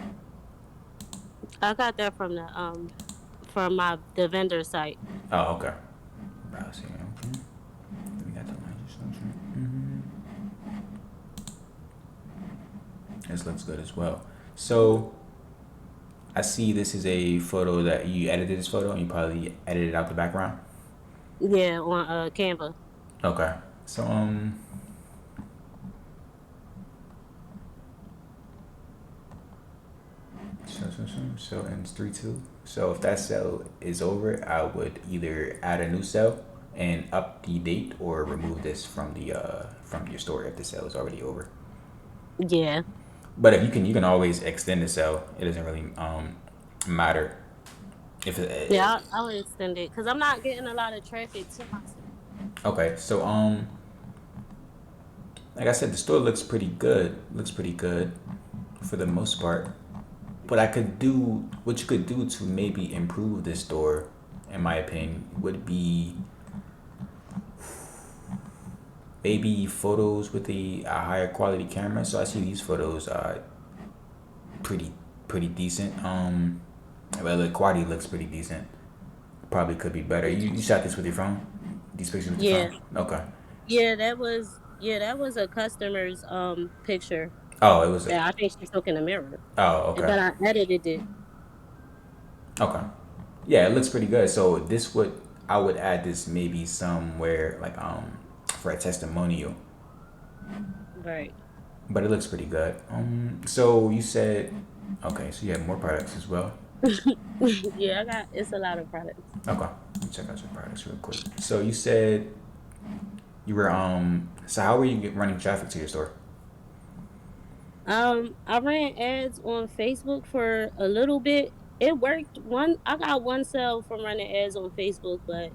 S5: I got that from the vendor site.
S1: Oh, okay. Browsing. Okay. We got the line structure. This looks good as well. So I see this is a photo that you edited this photo and you probably edited out the background.
S5: Yeah, on Canva.
S1: Okay. So so and it's 3-2. So if that cell is over, I would either add a new cell and up the date or remove this from your store if the cell is already over.
S5: Yeah.
S1: But if you can always extend the cell. It doesn't really matter if
S5: Yeah, I'll extend it because I'm not getting a lot of traffic to my store.
S1: Okay, so like I said, the store looks pretty good. Looks pretty good for the most part. What you could do to maybe improve this store, in my opinion, would be maybe photos with a higher quality camera. So I see these photos are pretty decent. Well, the quality looks pretty decent. Probably could be better. You shot this with your phone? These pictures with your phone? Okay.
S5: Yeah, that was a customer's picture
S1: Oh, it was a.
S5: that I think she took in the mirror.
S1: Oh, okay.
S5: But I edited it.
S1: Okay. Yeah, it looks pretty good. So I would add this maybe somewhere like for a testimonial.
S5: Right.
S1: But it looks pretty good. So you said okay, so you have more products as well.
S5: Yeah, it's a lot of products.
S1: Okay. Let me check out your products real quick. So you said you were so how were you running traffic to your store?
S5: I ran ads on Facebook for a little bit. It worked. I got one sale from running ads on Facebook, but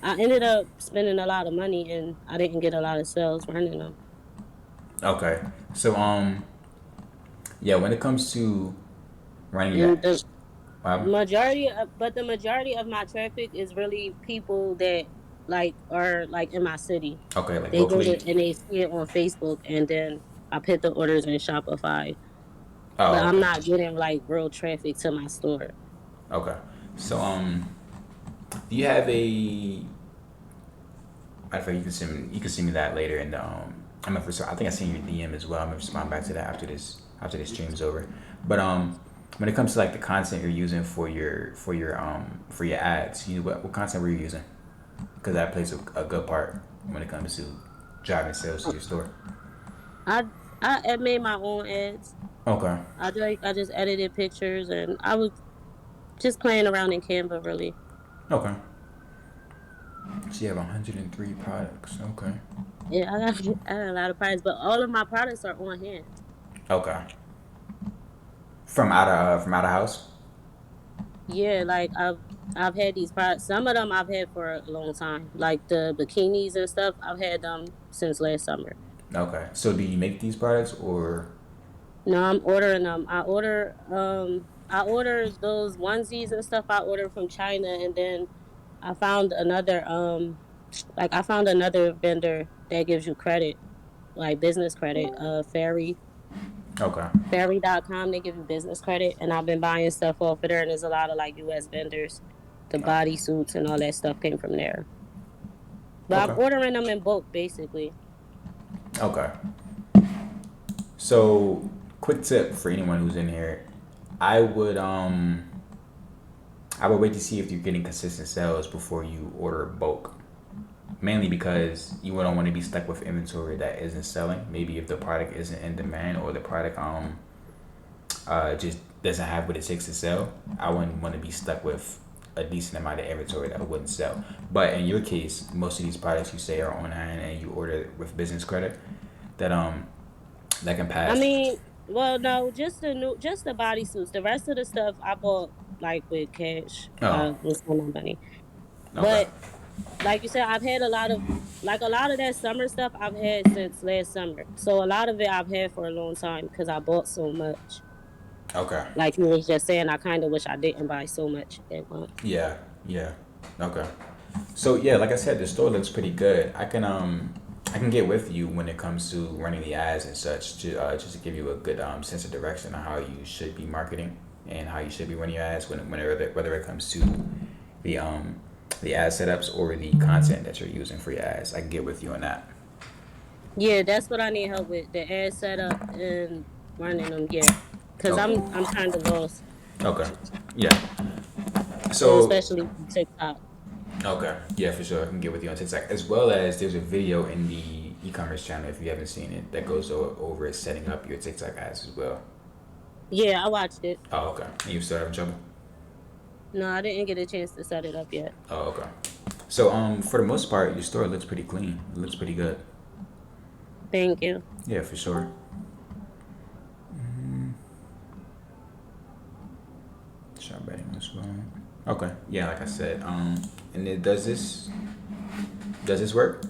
S5: I ended up spending a lot of money and I didn't get a lot of sales running them.
S1: Okay. So yeah, when it comes to running
S5: And
S1: that,
S5: the majority of my traffic is really people that are in my city.
S1: okay, like
S5: They go
S1: locally.
S5: and they see it on Facebook, and then I put the orders in Shopify.
S1: Oh,
S5: But I'm
S1: okay.
S5: not getting real traffic to my store.
S1: Okay. So do you have a? I think you can send me that later, and I'm not for sure. I think I seen your DM as well. I'm gonna respond back to that after this stream's over. But when it comes to like the content you're using for your ads, what content were you using? Because that plays a good part when it comes to driving sales to your store.
S5: I made my own ads.
S1: Okay.
S5: I just edited pictures and I was just playing around in Canva really.
S1: Okay. So you have 103 products. Okay.
S5: Yeah, I got a lot of products, but all of my products are on hand.
S1: Okay. From out of house.
S5: Yeah, I've had these products. Some of them I've had for a long time, like the bikinis and stuff. I've had them since last summer.
S1: Okay. So do you make these products or?
S5: No, I'm ordering them. I order those onesies and stuff. I order from China, and then I found another vendor that gives you credit, like business credit.
S1: Okay.
S5: Ferry.com, they give you business credit, and I've been buying stuff off of there, and there's a lot of like U.S. vendors. The
S1: Oh,
S5: bodysuits and all that stuff came from there. But I'm
S1: okay.
S5: ordering them in bulk, basically.
S1: Okay. So, quick tip for anyone who's in here. I would um I would wait to see if you're getting consistent sales before you order bulk. Mainly because you don't want to be stuck with inventory that isn't selling. Maybe if the product isn't in demand or the product just doesn't have what it takes to sell, I wouldn't want to be stuck with a decent amount of inventory that wouldn't sell. But in your case, most of these products you say are on hand and you order with business credit, that that can
S5: I
S1: pass.
S5: mean, well, no, just the bodysuits. The rest of the stuff I bought like with cash.
S1: Oh,
S5: With my money.
S1: okay.
S5: But like you said, I've had a lot of that summer stuff I've had since last summer. So a lot of it I've had for a long time because I bought so much.
S1: Okay.
S5: Like you was just saying, I kind of wish I didn't buy so much at once.
S1: Yeah, yeah. Okay. So yeah, like I said, the store looks pretty good. I can get with you when it comes to running the ads and such, just to give you a good sense of direction on how you should be marketing and how you should be running your ads whether it comes to the um the ad setups or the content that you're using for your ads. I can get with you on that.
S5: Yeah, that's what I need help with, the ad setup and running them. Yeah, because
S1: Okay.
S5: I'm kind of lost,
S1: Okay. Yeah.
S5: and
S1: So
S5: especially TikTok.
S1: okay, yeah, for sure. I can get with you on TikTok as well as there's a video in the e-commerce channel if you haven't seen it that goes over setting up your TikTok ads as well.
S5: Yeah, I watched it.
S1: Oh, okay. And you still having trouble?
S5: No, I didn't get a chance to set it up yet.
S1: Oh, okay. So for the most part, your store looks pretty clean. It looks pretty good.
S5: Thank you.
S1: Yeah, for sure. Shop betting as well. Okay. Yeah, like I said. And it does this work?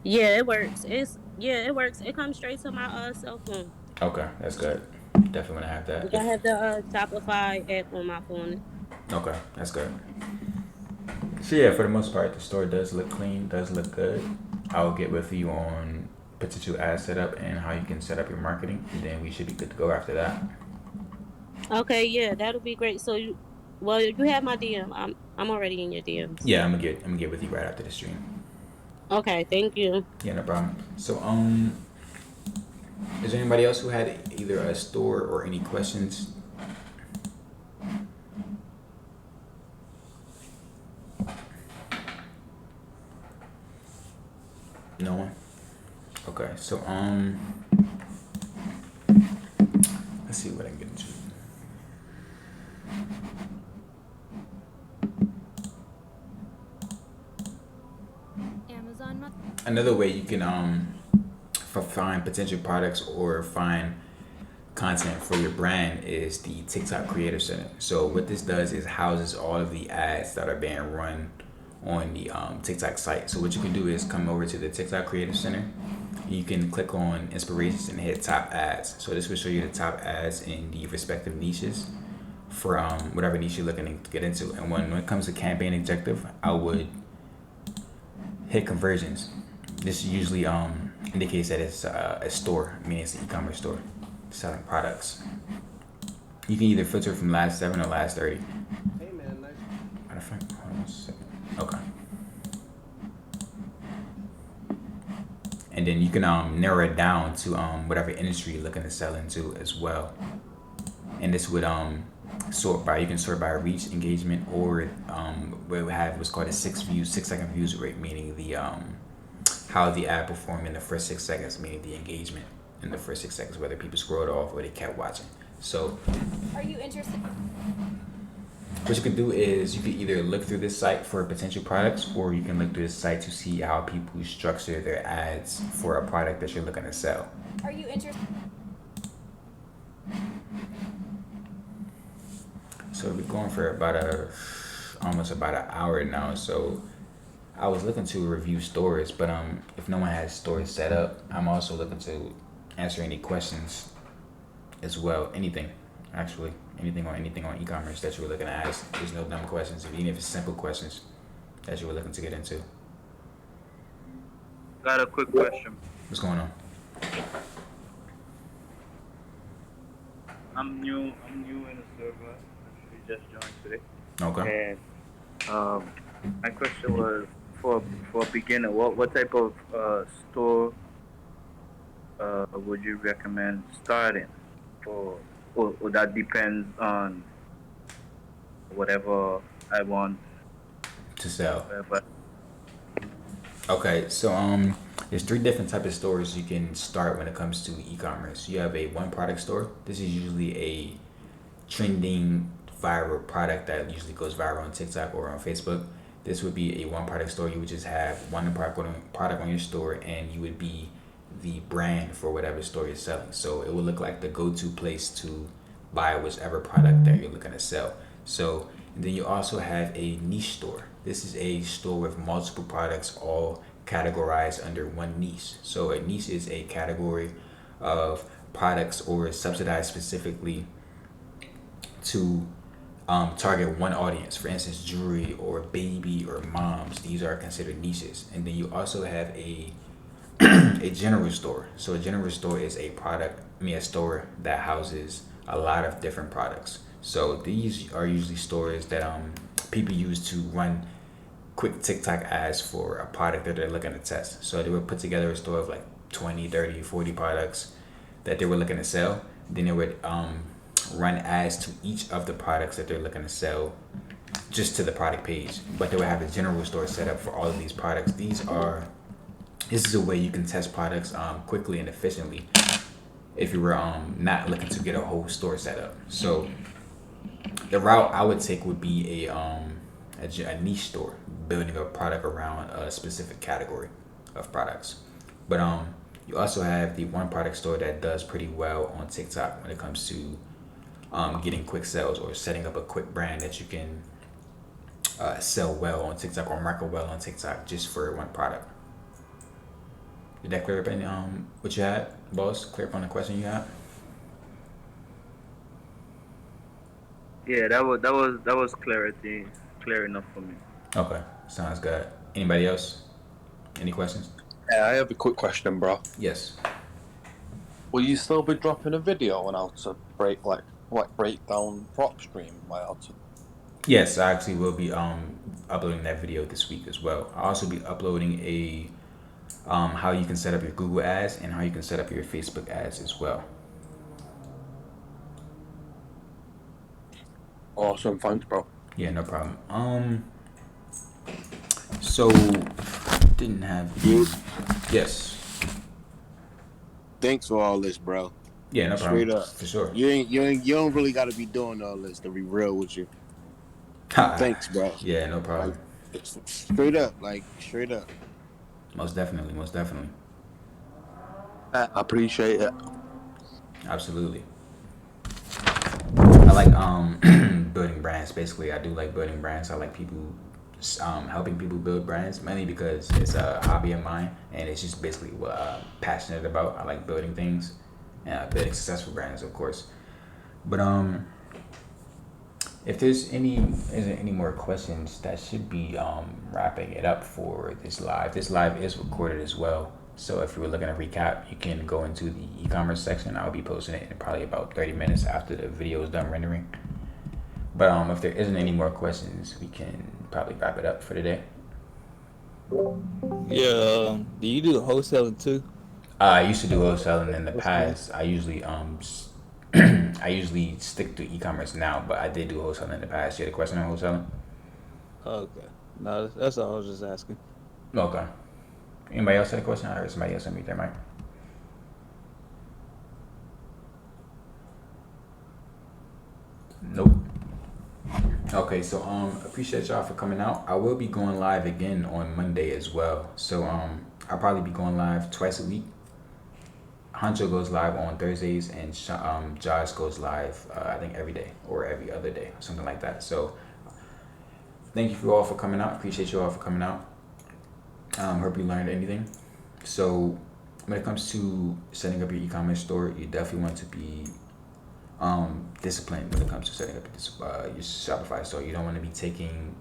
S5: Yeah, it works. It works. It comes straight to my cell phone.
S1: Okay, that's good. Definitely wanna have that.
S5: Like, I have the Shopify app on my phone.
S1: Okay, that's good. So yeah, for the most part, the store does look clean, does look good. I'll get with you on potential ad setup and how you can set up your marketing, and then we should be good to go after that.
S5: Okay, yeah, that'll be great. So you have my DM. I'm already in your DMs.
S1: Yeah, I'm gonna get with you right after the stream.
S5: Okay, thank you.
S1: Yeah, no problem. So is there anybody else who had either a store or any questions? No one. Okay, so let's see what I can get into. Another way you can find potential products or find content for your brand is the TikTok Creative Center. So what this does is houses all of the ads that are being run on the TikTok site. So what you can do is come over to the TikTok Creative Center. You can click on inspirations and hit top ads. So this will show you the top ads in the respective niches for whatever niche you're looking to get into. And when it comes to campaign objective, I would hit conversions. This usually indicates that it's a store, meaning it's an e-commerce store selling products. You can either filter from last 7 or last 30.
S6: Hey man, nice.
S1: Matter of fact, hold on a second. Okay. And then you can narrow it down to whatever industry you're looking to sell into as well. And this would you can sort by reach, engagement, or we have what's called a 6-second views rate, meaning the how the ad performed in the first 6 seconds, meaning the engagement in the first 6 seconds, whether people scrolled off or they kept watching. So
S7: Are you interested?
S1: what you could do is you could either look through this site for potential products, or you can look through this site to see how people structure their ads for a product that you're looking to sell.
S7: Are you interested?
S1: So we're going for almost about an hour now. So I was looking to review stores, but if no one has stores set up, I'm also looking to answer any questions as well. Anything on e-commerce that you were looking to ask. There's no dumb questions, even if it's simple questions. that you were looking to get into?
S6: Got a quick question.
S1: What's going on?
S6: I'm new in the server. Actually just joined today.
S1: Okay.
S6: And my question was for a beginner, what type of store would you recommend starting? Or that depends on whatever I want,
S1: To sell.
S6: whatever.
S1: Okay, so there's three different type of stores you can start when it comes to e-commerce. You have a one product store. This is usually a trending viral product that usually goes viral on TikTok or on Facebook. This would be a one product store. You would just have one product on your store, and you would be the brand for whatever store you're selling. So it would look like the go-to place to buy whichever product that you're looking to sell. So and then you also have a niche store. This is a store with multiple products all categorized under one niche. So a niche is a category of products or subsidized specifically to target one audience. For instance, jewelry or baby or moms. These are considered niches. And then you also have a a general store. So a general store is a store that houses a lot of different products. So these are usually stores that people use to run quick TikTok ads for a product that they're looking to test. So they would put together a store of like 20, 30, 40 products that they were looking to sell. Then they would run ads to each of the products that they're looking to sell just to the product page. But they would have a general store set up for all of these products. This is a way you can test products quickly and efficiently if you were not looking to get a whole store set up. So the route I would take would be a niche store, building a product around a specific category of products. But you also have the one product store that does pretty well on TikTok when it comes to getting quick sales or setting up a quick brand that you can sell well on TikTok or market well on TikTok just for one product. Did that clear up any what you had, boss? Clear up on the question you had?
S6: Yeah, that was clear enough for me.
S1: Okay, sounds good. Anybody else? Any questions?
S4: Yeah, I have a quick question, bro.
S1: Yes.
S4: Will you still be dropping a video on how to break down prop stream? Like how to...
S1: Yes, I actually will be uploading that video this week as well. I'll also be uploading a how you can set up your Google ads and how you can set up your Facebook ads as well.
S4: Awesome, thanks, bro.
S1: Yeah, no problem. So didn't have
S3: You,
S1: yes.
S3: thanks for all this, bro.
S1: Yeah, no problem.
S3: Straight up.
S1: For sure.
S3: You don't really got to be doing all this, to be real with you. Thanks, bro.
S1: Yeah, no problem.
S3: Straight up, straight up.
S1: Most definitely.
S4: I appreciate it.
S1: Absolutely. I like building brands. Basically, I do like building brands. I like people helping people build brands, mainly because it's a hobby of mine and it's just basically what I'm passionate about. I like building things and building successful brands, of course. But if isn't any more questions, that should be wrapping it up for this live. This live is recorded as well. So if you were looking to recap, you can go into the e-commerce section. I'll be posting it in probably about 30 minutes after the video is done rendering. But if there isn't any more questions, we can probably wrap it up for today.
S8: Yeah, do you do wholesaling too?
S1: I used to do wholesaling in the past. I usually I usually stick to e-commerce now, but I did do wholesaling in the past. You had a question on wholesaling?
S8: Okay. No, that's all I was just asking.
S1: Okay. Anybody else had a question? I heard somebody else unmute their mic. Nope. Okay, so appreciate y'all for coming out. I will be going live again on Monday as well. So I'll probably be going live twice a week. Huncho goes live on Thursdays and Josh goes live I think every day or every other day, something like that. So thank you all for coming out. Appreciate you all for coming out. Hope you learned anything. So when it comes to setting up your e-commerce store, you definitely want to be disciplined when it comes to setting up your Shopify store. You don't want to be taking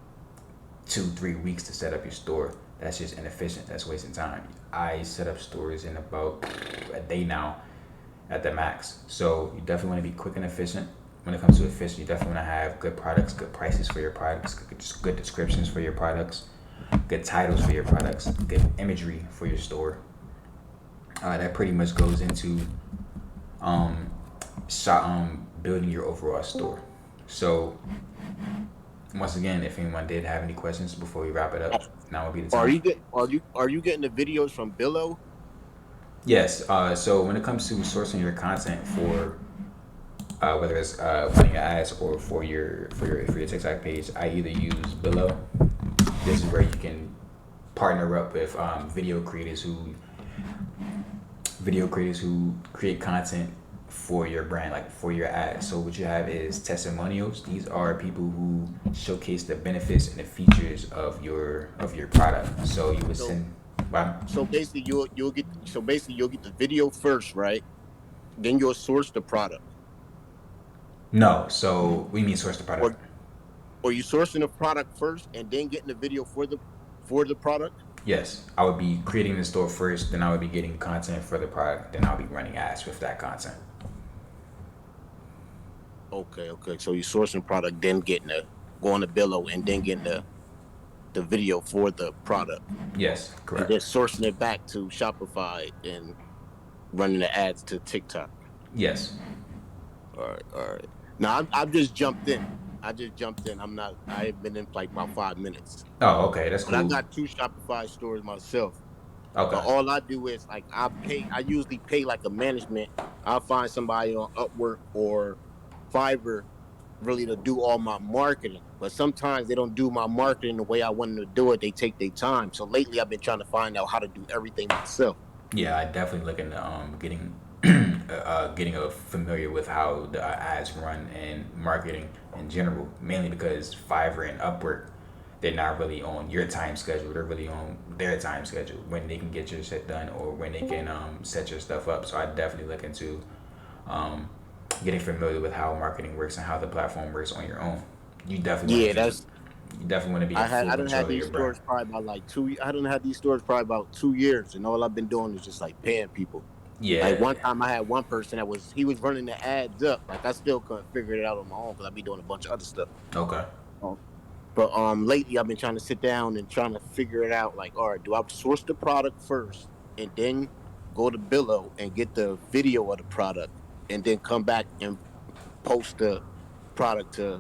S1: 2-3 weeks to set up your store. That's just inefficient. That's wasting time. I set up stores in about a day now at the max. So you definitely want to be quick and efficient. When it comes to efficient, you definitely want to have good products, good prices for your products, good descriptions for your products, good titles for your products, good imagery for your store. That pretty much goes into um, building your overall store. So once again, if anyone did have any questions before we wrap it up, now would be the
S3: Are
S1: time.
S3: you getting the videos from Billo?
S1: Yes. So when it comes to sourcing your content for whether it's running ads or for your TikTok page, I either use Billo. This is where you can partner up with video creators who create content for your brand, like for your ads. So what you have is testimonials. These are people who showcase the benefits and the features of your product. So you would
S3: So
S1: send. Wow.
S3: so basically you'll get the video first, right? Then you'll source the product.
S1: No. So we mean source the product.
S3: Or you sourcing the product first and then getting the video for the product?
S1: Yes, I would be creating the store first, then I would be getting content for the product, then I'll be running ads with that content.
S3: Okay. So you sourcing product, then going to Billo and then getting the video for the product.
S1: Yes,
S3: And then
S1: correct.
S3: sourcing it back to Shopify and running the ads to TikTok.
S1: Yes.
S3: All right. Now I've just jumped in. I've been in like about 5 minutes.
S1: Oh, okay, that's
S3: But I
S1: cool.
S3: got 2 Shopify stores myself. But
S1: Okay.
S3: all I do is like I usually pay like a management. I'll find somebody on Upwork or Fiverr really to do all my marketing. But sometimes they don't do my marketing the way I want them to do it. They take their time. So lately I've been trying to find out how to do everything myself.
S1: Yeah, I definitely look into getting getting familiar with how the ads run and marketing in general. Mainly because Fiverr and Upwork, they're not really on your time schedule. They're really on their time schedule when they can get your shit done or when they can set your stuff up. So I definitely look into um, getting familiar with how marketing works and how the platform works on your own. You definitely
S3: Yeah,
S1: want to
S3: that's
S1: you definitely want to be in full
S3: I don't
S1: control
S3: have
S1: of
S3: these
S1: your brand.
S3: stores probably about like two. I don't have these stores probably about 2 years, and all I've been doing is just like paying people. Like
S1: Yeah.
S3: one time, I had one person he was running the ads up. Like I still couldn't figure it out on my own because I be doing a bunch of other stuff.
S1: Okay.
S3: Oh. But lately I've been trying to sit down and trying to figure it out. Like, all right, do I source the product first and then go to Billo and get the video of the product, and then come back and post the product to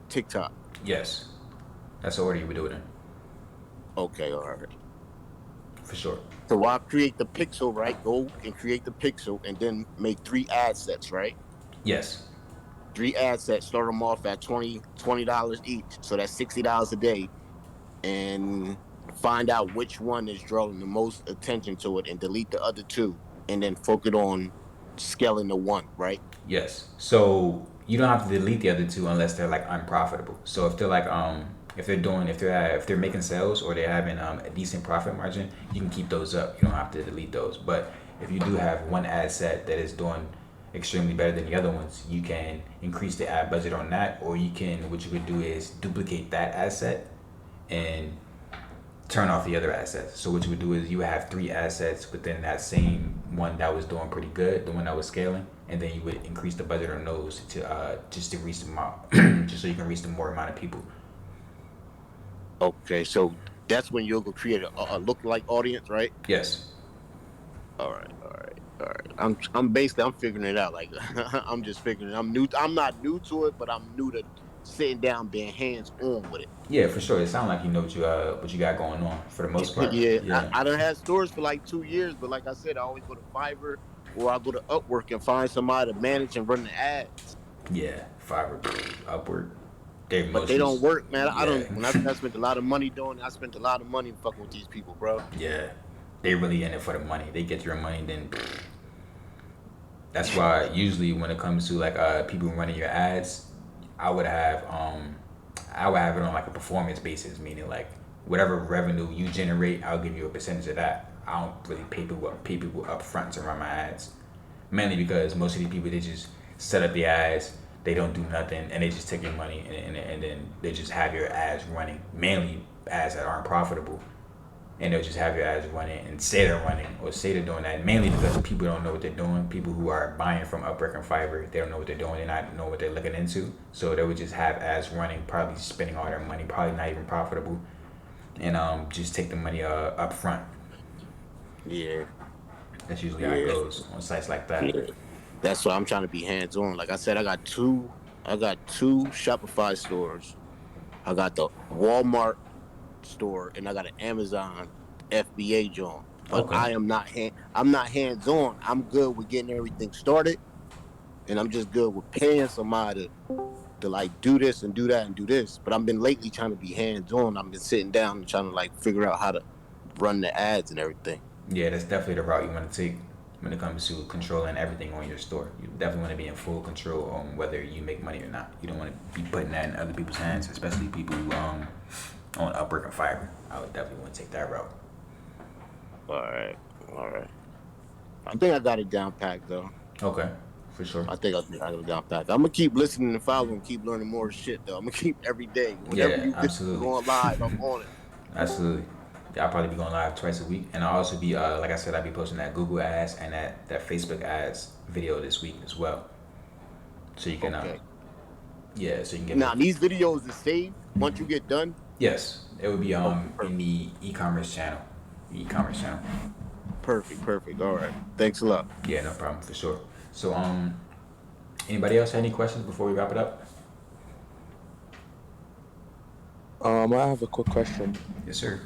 S3: TikTok?
S1: Yes. That's the order you would do it in.
S3: Okay, all right.
S1: For sure.
S3: So I'll create the pixel, right? Go and create the pixel and then make 3 ad sets, right?
S1: Yes.
S3: 3 ad sets, start them off at $20 each. So that's $60 a day. And find out which one is drawing the most attention to it and delete the other two. And then focus on scaling the one, right?
S1: Yes. So you don't have to delete the other two unless they're like unprofitable. So if they're like if they're making sales or they're having a decent profit margin, you can keep those up. You don't have to delete those. But if you do have one ad set that is doing extremely better than the other ones, you can increase the ad budget on that, or what you could do is duplicate that asset and turn off the other assets. So what you would do is you would have 3 assets within that same one that was doing pretty good, the one that was scaling, and then you would increase the budget on those to just to reach the amount, just so you can reach the more amount of people.
S3: Okay, so that's when you'll go create a lookalike audience, right?
S1: Yes.
S3: All right. I'm figuring it out. Like I'm just figuring it. I'm not new to it, but I'm new to sitting down, being hands on with it.
S1: Yeah, for sure. It sounds like you know what you got going on for the most part.
S3: Yeah,
S1: Yeah.
S3: I done had stores for like 2 years, but like I said, I always go to Fiverr or I go to Upwork and find somebody to manage and run the ads.
S1: Yeah. Fiverr, Upward. They're
S3: But they
S1: mostly.
S3: don't work, man. I
S1: Yeah.
S3: don't. When I spent a lot of money doing it, I spent a lot of money fucking with these people, bro.
S1: Yeah. They really in it for the money. They get your money, then that's why usually when it comes to like people running your ads, I would have it on like a performance basis, meaning like whatever revenue you generate, I'll give you a percentage of that. I don't really pay people up front to run my ads. Mainly because most of these people, they just set up the ads, they don't do nothing and they just take your money and then they just have your ads running, mainly ads that aren't profitable, and they'll just have your ads running and say they're running or say they're doing that, mainly because people don't know what they're doing. People who are buying from Upwork and Fiverr, they don't know what they're doing, they not know what they're looking into, so they would just have ads running, probably spending all their money, probably not even profitable, and just take the money up front.
S3: Yeah,
S1: That's usually how it
S3: yeah,
S1: goes on sites like that.
S3: yeah. That's why I'm trying to be hands on. Like I said, I got two Shopify stores. I got the Walmart store and I got an Amazon FBA joint. But
S1: Okay.
S3: I'm not hands on. I'm good with getting everything started, and I'm just good with paying somebody to like do this and do that and do this. But I've been lately trying to be hands on. I've been sitting down and trying to like figure out how to run the ads and everything.
S1: Yeah, that's definitely the route you want to take when it comes to controlling everything on your store. You definitely want to be in full control on whether you make money or not. You don't want to be putting that in other people's hands, especially people who on Upwork and Fiverr. I would definitely want to take that route.
S3: All right, all right. I think I got it down packed though.
S1: Okay, for sure.
S3: I think I got it down packed. I'm gonna keep listening and following, keep learning more shit though. I'm gonna keep every day. Whenever
S1: Yeah,
S3: you get
S1: absolutely,
S3: going live, I'm on it.
S1: absolutely. Yeah, I'll probably be going live twice a week, and I'll also be like I said, I'll be posting that Google ads and that Facebook ads video this week as well. So you can
S3: Okay.
S1: yeah, so you can get
S3: Now these videos is saved once you get done.
S1: yes, it would be
S3: Oh,
S1: in the e-commerce channel. E-commerce channel.
S3: perfect, perfect. All right. Thanks a lot.
S1: Yeah, no problem for sure. So anybody else have any questions before we wrap it up?
S9: I have a quick question.
S1: Yes, sir.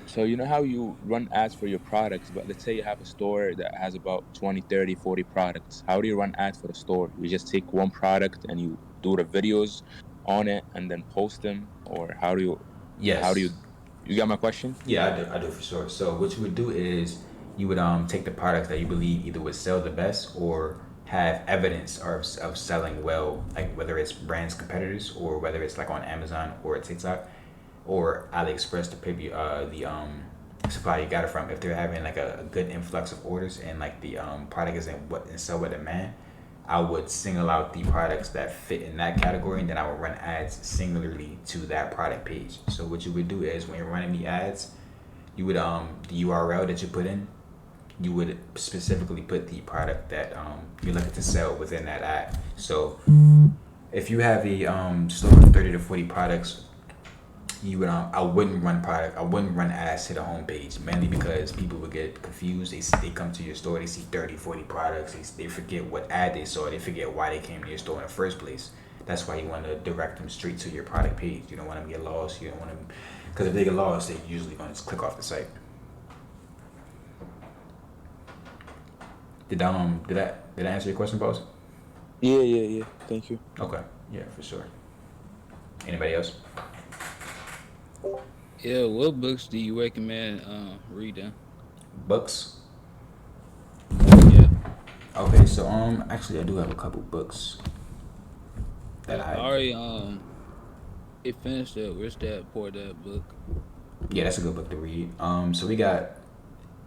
S9: So you know how you run ads for your products, but let's say you have a store that has about 20, 30, 40 products. How do you run ads for the store? You just take one product and you do the videos on it and then post them, or how do
S1: Yes.
S9: you got my question?
S1: Yeah, I do for sure. So what you would do is you would take the products that you believe either would sell the best or have evidence of selling well, like whether it's brands competitors or whether it's like on Amazon or TikTok or AliExpress, the supply you got it from. If they're having like a good influx of orders and like the product is in sell with demand, I would single out the products that fit in that category, and then I would run ads singularly to that product page. So what you would do is when you're running the ads, you would the URL that you put in, you would specifically put the product that you're looking to sell within that ad. So if you have a store of 30 to 40 products, you would I wouldn't run ads to the homepage, mainly because people would get confused. They come to your store, they see 30, 40 products, they forget what ad they saw, they forget why they came to your store in the first place. That's why you want to direct them straight to your product page. You don't want them to get lost. You don't want them, because if they get lost, they're usually going to just click off the site. Did I answer your question, boss?
S9: Yeah. Thank you.
S1: Okay, yeah, for sure. Anybody else?
S10: Yeah, what books do you recommend reading?
S1: Books.
S10: Yeah,
S1: Okay, so actually I do have a couple books that
S10: I
S1: I
S10: already it finished the Rich Dad Poor Dad book.
S1: yeah, that's a good book to read. So we got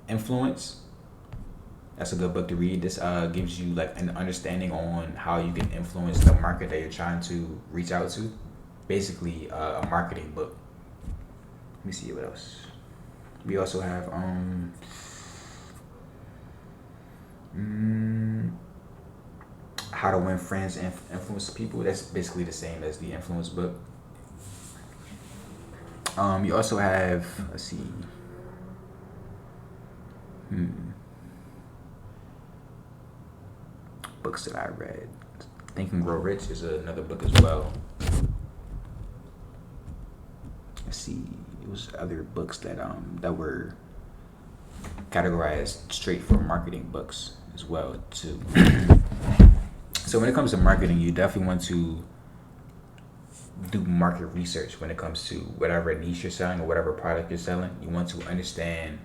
S1: Influence. That's a good book to read. This gives you like an understanding on how you can influence the market that you're trying to reach out to. Basically, a marketing book. Let me see what else. We also have How to Win Friends and Influence People. That's basically the same as the Influence book. You also have, let's see. Books that I read. Think and Grow Rich is another book as well. Let's see. It was other books that were categorized straight for marketing books as well too. So when it comes to marketing, you definitely want to do market research when it comes to whatever niche you're selling or whatever product you're selling. You want to understand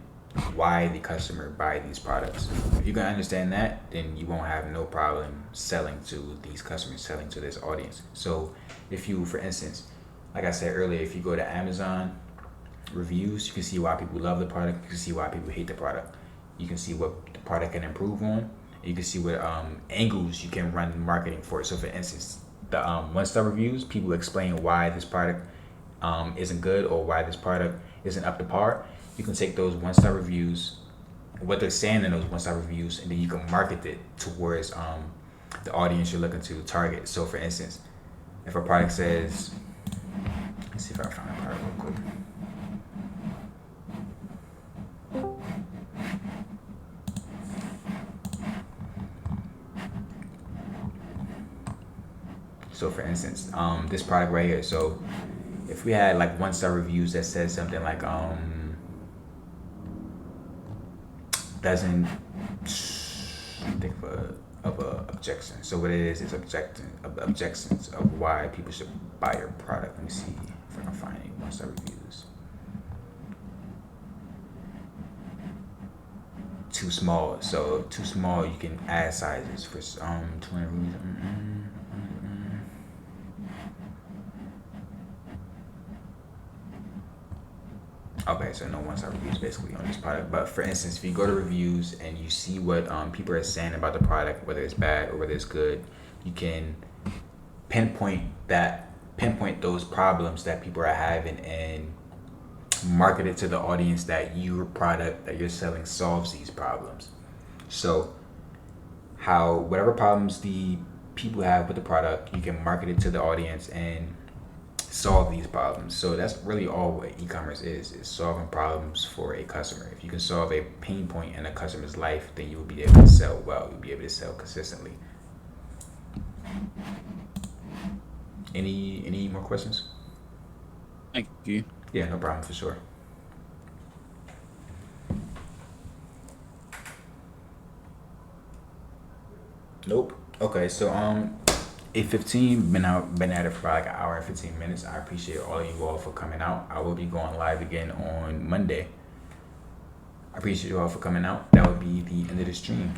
S1: why the customer buy these products. If you can understand that, then you won't have no problem selling to these customers, selling to this audience. So if you, for instance, like I said earlier, if you go to Amazon reviews, you can see why people love the product, you can see why people hate the product, you can see what the product can improve on, You can see what angles you can run marketing for. So for instance, the 1-star reviews, people explain why this product isn't good or why this product isn't up to par. You can take those 1-star reviews, what they're saying in those 1-star reviews, and then you can market it towards the audience you're looking to target. So for instance, if a product says, let's see if I can find a product real quick. So for instance, this product right here. So if we had like 1-star reviews that said something like doesn't think of a objection. So what it is objections of why people should buy your product. Let me see if I can find any 1-star reviews. Too small. So too small. You can add sizes for 200 reviews. Okay, so no 1-star reviews basically on this product. But for instance, if you go to reviews and you see what people are saying about the product, whether it's bad or whether it's good, you can pinpoint those problems that people are having and market it to the audience that your product that you're selling solves these problems. So whatever problems the people have with the product, you can market it to the audience and solve these problems. So that's really all what e-commerce is solving problems for a customer. If you can solve a pain point in a customer's life, then you will be able to sell well. You'll be able to sell consistently. Any more questions?
S10: Thank you.
S1: Yeah, no problem, for sure. Nope. Okay, so 8:15, been at it for about like an hour and 15 minutes. I appreciate all of you all for coming out. I will be going live again on Monday. I appreciate you all for coming out. That would be the end of the stream.